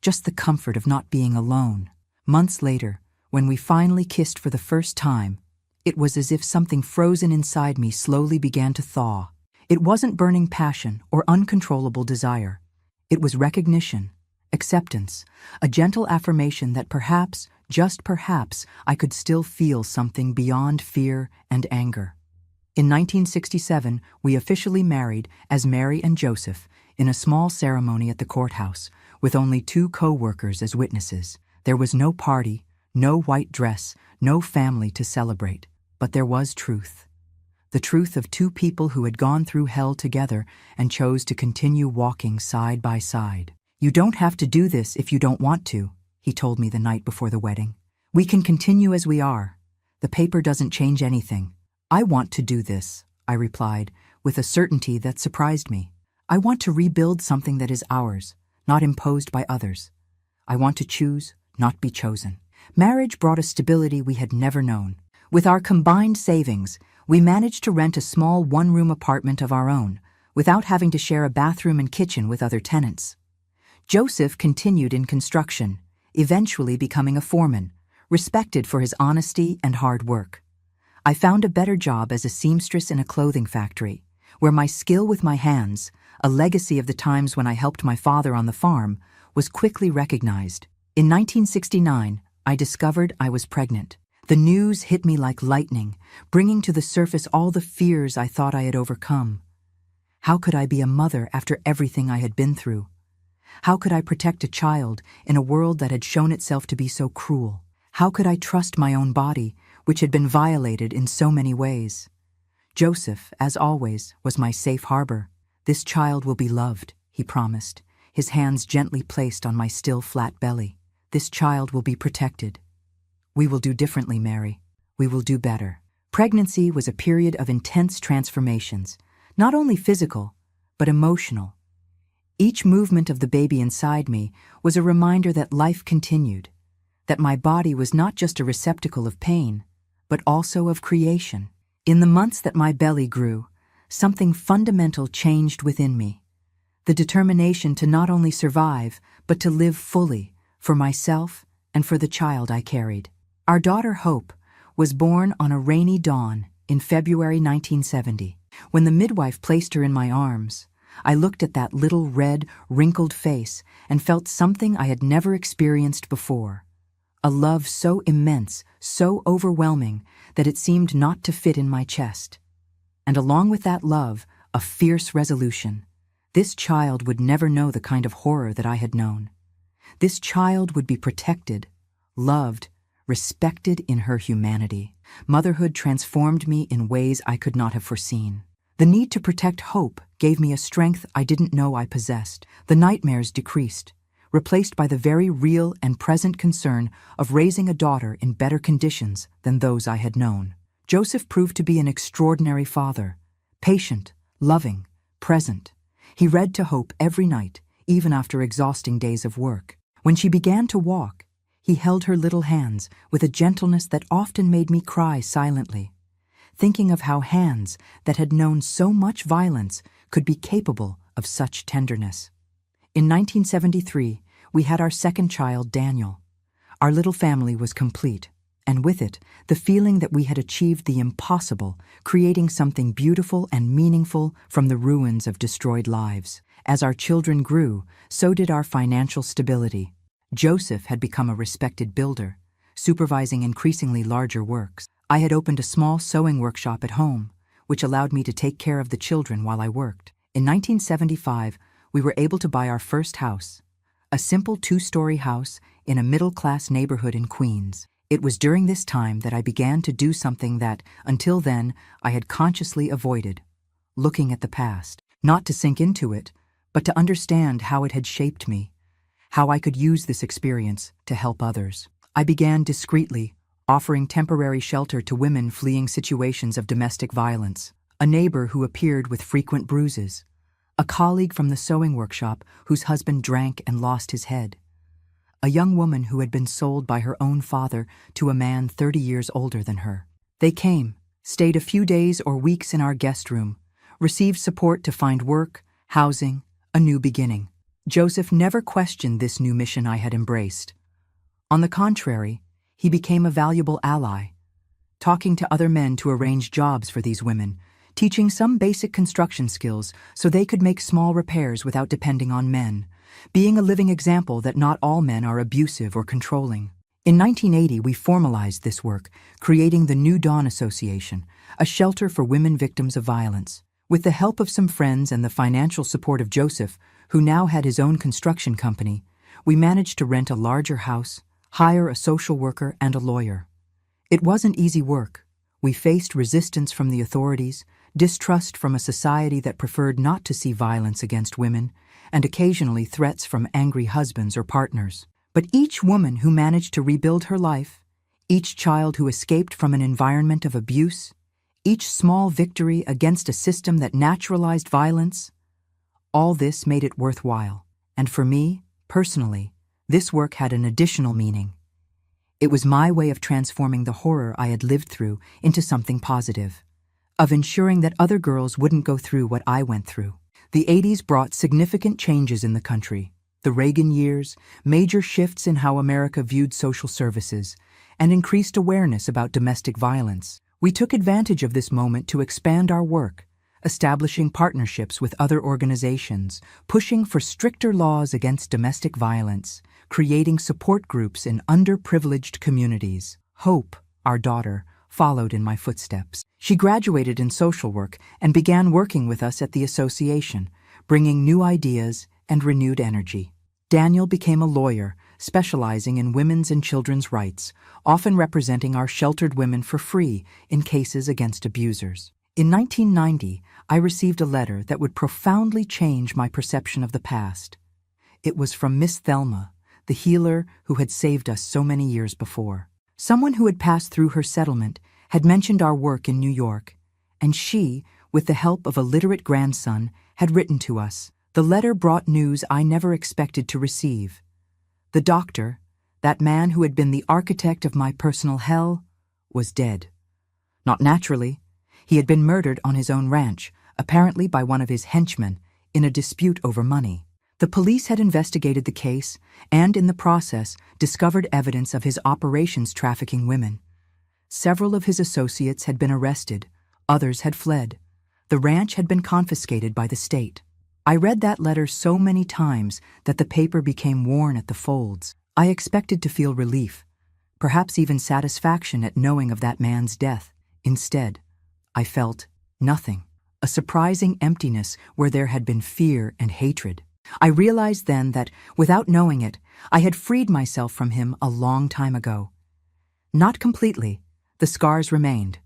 just the comfort of not being alone. Months later, when we finally kissed for the first time, it was as if something frozen inside me slowly began to thaw. It wasn't burning passion or uncontrollable desire. It was recognition, acceptance, a gentle affirmation that perhaps, just perhaps, I could still feel something beyond fear and anger. In 1967, we officially married as Mary and Joseph in a small ceremony at the courthouse, with only 2 co-workers as witnesses. There was no party, no white dress, no family to celebrate, but there was truth. The truth of 2 people who had gone through hell together and chose to continue walking side by side. "You don't have to do this if you don't want to," he told me the night before the wedding. "We can continue as we are. The paper doesn't change anything." "I want to do this," I replied, with a certainty that surprised me. "I want to rebuild something that is ours, not imposed by others. I want to choose, not be chosen." Marriage brought a stability we had never known. With our combined savings, we managed to rent a small 1-room apartment of our own, without having to share a bathroom and kitchen with other tenants. Joseph continued in construction, eventually becoming a foreman, respected for his honesty and hard work. I found a better job as a seamstress in a clothing factory, where my skill with my hands, a legacy of the times when I helped my father on the farm, was quickly recognized. In 1969, I discovered I was pregnant. The news hit me like lightning, bringing to the surface all the fears I thought I had overcome. How could I be a mother after everything I had been through? How could I protect a child in a world that had shown itself to be so cruel? How could I trust my own body, which had been violated in so many ways? Joseph, as always, was my safe harbor. "This child will be loved," he promised, his hands gently placed on my still flat belly. "This child will be protected. We will do differently, Mary. We will do better." Pregnancy was a period of intense transformations, not only physical, but emotional. Each movement of the baby inside me was a reminder that life continued, that my body was not just a receptacle of pain, but also of creation. In the months that my belly grew, something fundamental changed within me. The determination to not only survive, but to live fully, for myself and for the child I carried. Our daughter Hope was born on a rainy dawn in February 1970. When the midwife placed her in my arms, I looked at that little red, wrinkled face and felt something I had never experienced before. A love so immense, so overwhelming, that it seemed not to fit in my chest. And along with that love, a fierce resolution. This child would never know the kind of horror that I had known. This child would be protected, loved, respected in her humanity. Motherhood transformed me in ways I could not have foreseen. The need to protect Hope gave me a strength I didn't know I possessed. The nightmares decreased, replaced by the very real and present concern of raising a daughter in better conditions than those I had known. Joseph proved to be an extraordinary father, patient, loving, present. He read to Hope every night, even after exhausting days of work. When she began to walk, he held her little hands with a gentleness that often made me cry silently. thinking of how hands that had known so much violence could be capable of such tenderness. In 1973, we had our second child, Daniel. Our little family was complete, and with it, the feeling that we had achieved the impossible, creating something beautiful and meaningful from the ruins of destroyed lives. As our children grew, so did our financial stability. Joseph had become a respected builder, supervising increasingly larger works. I had opened a small sewing workshop at home, which allowed me to take care of the children while I worked. In 1975, we were able to buy our first house, a simple 2-story house in a middle-class neighborhood in Queens. It was during this time that I began to do something that, until then, I had consciously avoided: looking at the past, not to sink into it, but to understand how it had shaped me, how I could use this experience to help others. I began discreetly, offering temporary shelter to women fleeing situations of domestic violence, a neighbor who appeared with frequent bruises, a colleague from the sewing workshop whose husband drank and lost his head, a young woman who had been sold by her own father to a man 30 years older than her. They came, stayed a few days or weeks in our guest room, received support to find work, housing, a new beginning. Joseph never questioned this new mission I had embraced. On the contrary, he became a valuable ally, talking to other men to arrange jobs for these women, teaching some basic construction skills so they could make small repairs without depending on men, being a living example that not all men are abusive or controlling. In 1980, we formalized this work, creating the New Dawn Association, a shelter for women victims of violence. With the help of some friends and the financial support of Joseph, who now had his own construction company, we managed to rent a larger house, hire a social worker and a lawyer. It wasn't easy work. We faced resistance from the authorities, distrust from a society that preferred not to see violence against women, and occasionally threats from angry husbands or partners. But each woman who managed to rebuild her life, each child who escaped from an environment of abuse, each small victory against a system that naturalized violence, all this made it worthwhile. And for me, personally, this work had an additional meaning. It was my way of transforming the horror I had lived through into something positive, of ensuring that other girls wouldn't go through what I went through. The 80s brought significant changes in the country. The Reagan years, major shifts in how America viewed social services, and increased awareness about domestic violence. We took advantage of this moment to expand our work, establishing partnerships with other organizations, pushing for stricter laws against domestic violence, creating support groups in underprivileged communities. Hope, our daughter, followed in my footsteps. She graduated in social work and began working with us at the association, bringing new ideas and renewed energy. Daniel became a lawyer, specializing in women's and children's rights, often representing our sheltered women for free in cases against abusers. In 1990, I received a letter that would profoundly change my perception of the past. It was from Miss Thelma, the healer who had saved us so many years before. Someone who had passed through her settlement had mentioned our work in New York, and she, with the help of a literate grandson, had written to us. The letter brought news I never expected to receive. The doctor, that man who had been the architect of my personal hell, was dead. Not naturally. He had been murdered on his own ranch, apparently by one of his henchmen, in a dispute over money. The police had investigated the case and, in the process, discovered evidence of his operations trafficking women. Several of his associates had been arrested, others had fled. The ranch had been confiscated by the state. I read that letter so many times that the paper became worn at the folds. I expected to feel relief, perhaps even satisfaction at knowing of that man's death. Instead, I felt nothing, a surprising emptiness where there had been fear and hatred. I realized then that, without knowing it, I had freed myself from him a long time ago. Not completely, the scars remained,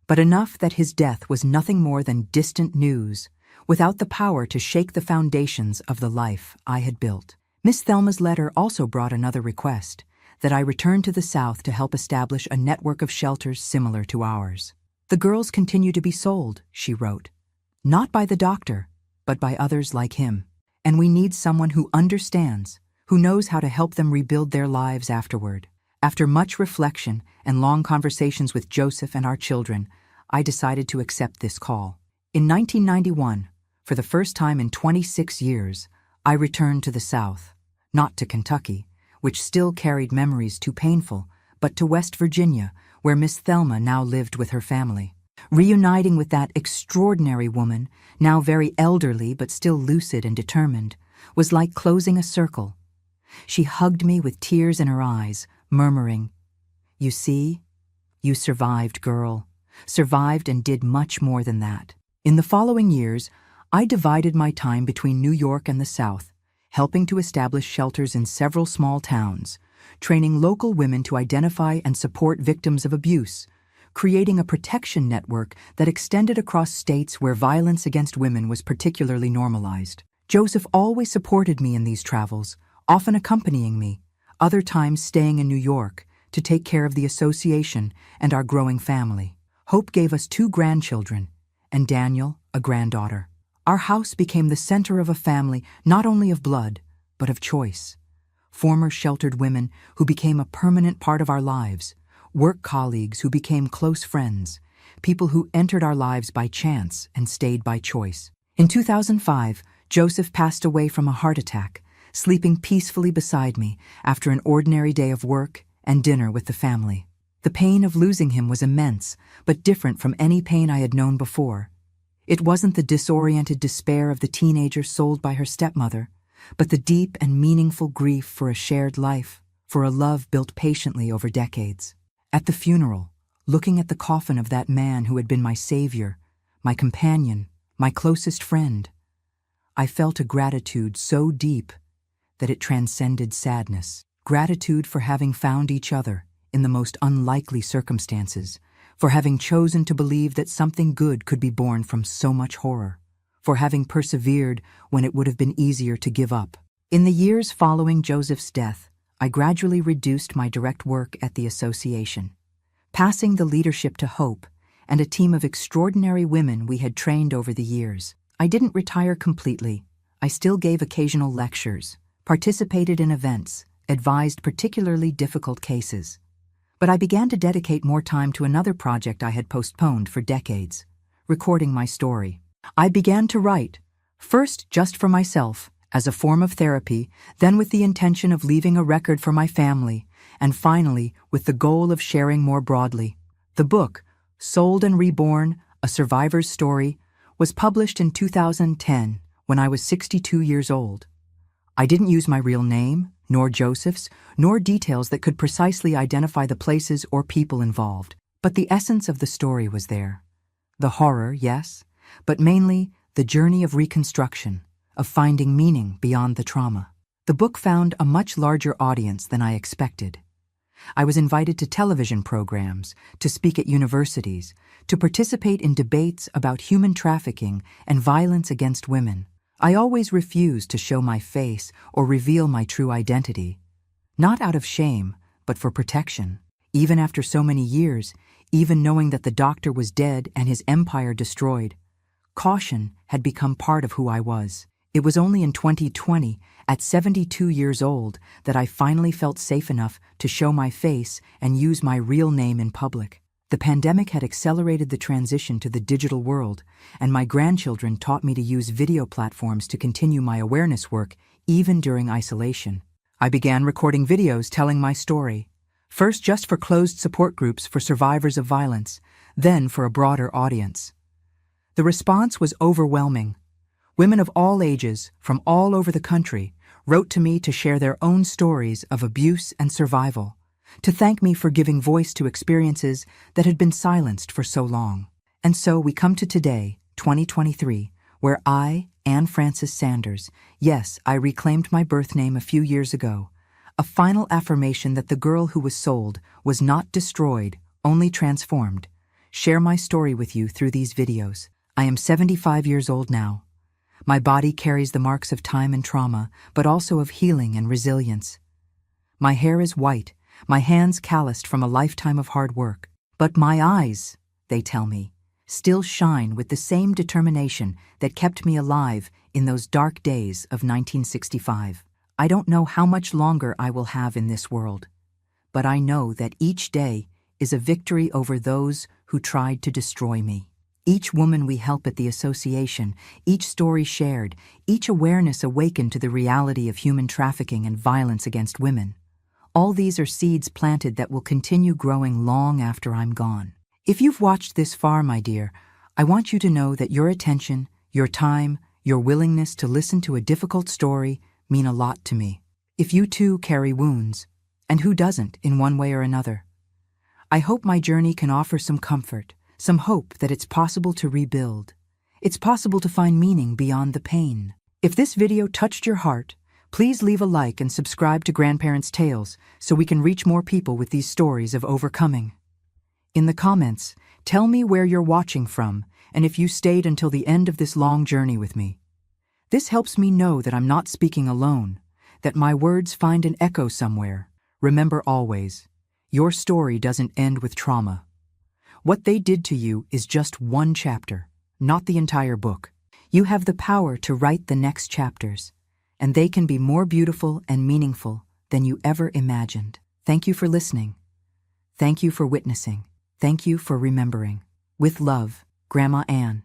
but enough that his death was nothing more than distant news, without the power to shake the foundations of the life I had built. Miss Thelma's letter also brought another request, that I return to the South to help establish a network of shelters similar to ours. The girls continue to be sold, she wrote, not by the doctor, but by others like him. And we need someone who understands, who knows how to help them rebuild their lives afterward. After much reflection and long conversations with Joseph and our children, I decided to accept this call. In 1991, for the first time in 26 years, I returned to the South, not to Kentucky, which still carried memories too painful, but to West Virginia, where Miss Thelma now lived with her family. Reuniting with that extraordinary woman, now very elderly but still lucid and determined, was like closing a circle. She hugged me with tears in her eyes, murmuring, "You see? You survived, girl. Survived and did much more than that." In the following years, I divided my time between New York and the South, helping to establish shelters in several small towns, training local women to identify and support victims of abuse, creating a protection network that extended across states where violence against women was particularly normalized. Joseph always supported me in these travels, often accompanying me, other times staying in New York to take care of the association and our growing family. Hope gave us 2 grandchildren, and Daniel, a granddaughter. Our house became the center of a family not only of blood, but of choice. Former sheltered women who became a permanent part of our lives, work colleagues who became close friends, people who entered our lives by chance and stayed by choice. In 2005, Joseph passed away from a heart attack, sleeping peacefully beside me after an ordinary day of work and dinner with the family. The pain of losing him was immense, but different from any pain I had known before. It wasn't the disoriented despair of the teenager sold by her stepmother, but the deep and meaningful grief for a shared life, for a love built patiently over decades. At the funeral, looking at the coffin of that man who had been my savior, my companion, my closest friend, I felt a gratitude so deep that it transcended sadness. Gratitude for having found each other in the most unlikely circumstances, for having chosen to believe that something good could be born from so much horror, for having persevered when it would have been easier to give up. In the years following Joseph's death, I gradually reduced my direct work at the association, passing the leadership to Hope and a team of extraordinary women we had trained over the years. I didn't retire completely. I still gave occasional lectures, participated in events, advised particularly difficult cases. But I began to dedicate more time to another project I had postponed for decades, recording my story. I began to write, first just for myself, as a form of therapy, then with the intention of leaving a record for my family, and finally with the goal of sharing more broadly. The book, Sold and Reborn, A Survivor's Story, was published in 2010 when I was 62 years old. I didn't use my real name, nor Joseph's, nor details that could precisely identify the places or people involved, but the essence of the story was there. The horror, yes, but mainly the journey of reconstruction, of finding meaning beyond the trauma. The book found a much larger audience than I expected. I was invited to television programs, to speak at universities, to participate in debates about human trafficking and violence against women. I always refused to show my face or reveal my true identity, not out of shame, but for protection. Even after so many years, even knowing that the doctor was dead and his empire destroyed, caution had become part of who I was. It was only in 2020, at 72 years old, that I finally felt safe enough to show my face and use my real name in public. The pandemic had accelerated the transition to the digital world, and my grandchildren taught me to use video platforms to continue my awareness work even during isolation. I began recording videos telling my story, first just for closed support groups for survivors of violence, then for a broader audience. The response was overwhelming. Women of all ages, from all over the country, wrote to me to share their own stories of abuse and survival, to thank me for giving voice to experiences that had been silenced for so long. And so we come to today, 2023, where I, Anne Frances Sanders, yes, I reclaimed my birth name a few years ago, a final affirmation that the girl who was sold was not destroyed, only transformed, share my story with you through these videos. I am 75 years old now. My body carries the marks of time and trauma, but also of healing and resilience. My hair is white, my hands calloused from a lifetime of hard work. But my eyes, they tell me, still shine with the same determination that kept me alive in those dark days of 1965. I don't know how much longer I will have in this world, but I know that each day is a victory over those who tried to destroy me. Each woman we help at the association, each story shared, each awareness awakened to the reality of human trafficking and violence against women. All these are seeds planted that will continue growing long after I'm gone. If you've watched this far, my dear, I want you to know that your attention, your time, your willingness to listen to a difficult story mean a lot to me. If you too carry wounds, and who doesn't in one way or another, I hope my journey can offer some comfort, some hope that it's possible to rebuild. It's possible to find meaning beyond the pain. If this video touched your heart, please leave a like and subscribe to Grandparents' Tales so we can reach more people with these stories of overcoming. In the comments, tell me where you're watching from and if you stayed until the end of this long journey with me. This helps me know that I'm not speaking alone, that my words find an echo somewhere. Remember always, your story doesn't end with trauma. What they did to you is just one chapter, not the entire book. You have the power to write the next chapters, and they can be more beautiful and meaningful than you ever imagined. Thank you for listening. Thank you for witnessing. Thank you for remembering. With love, Grandma Ann.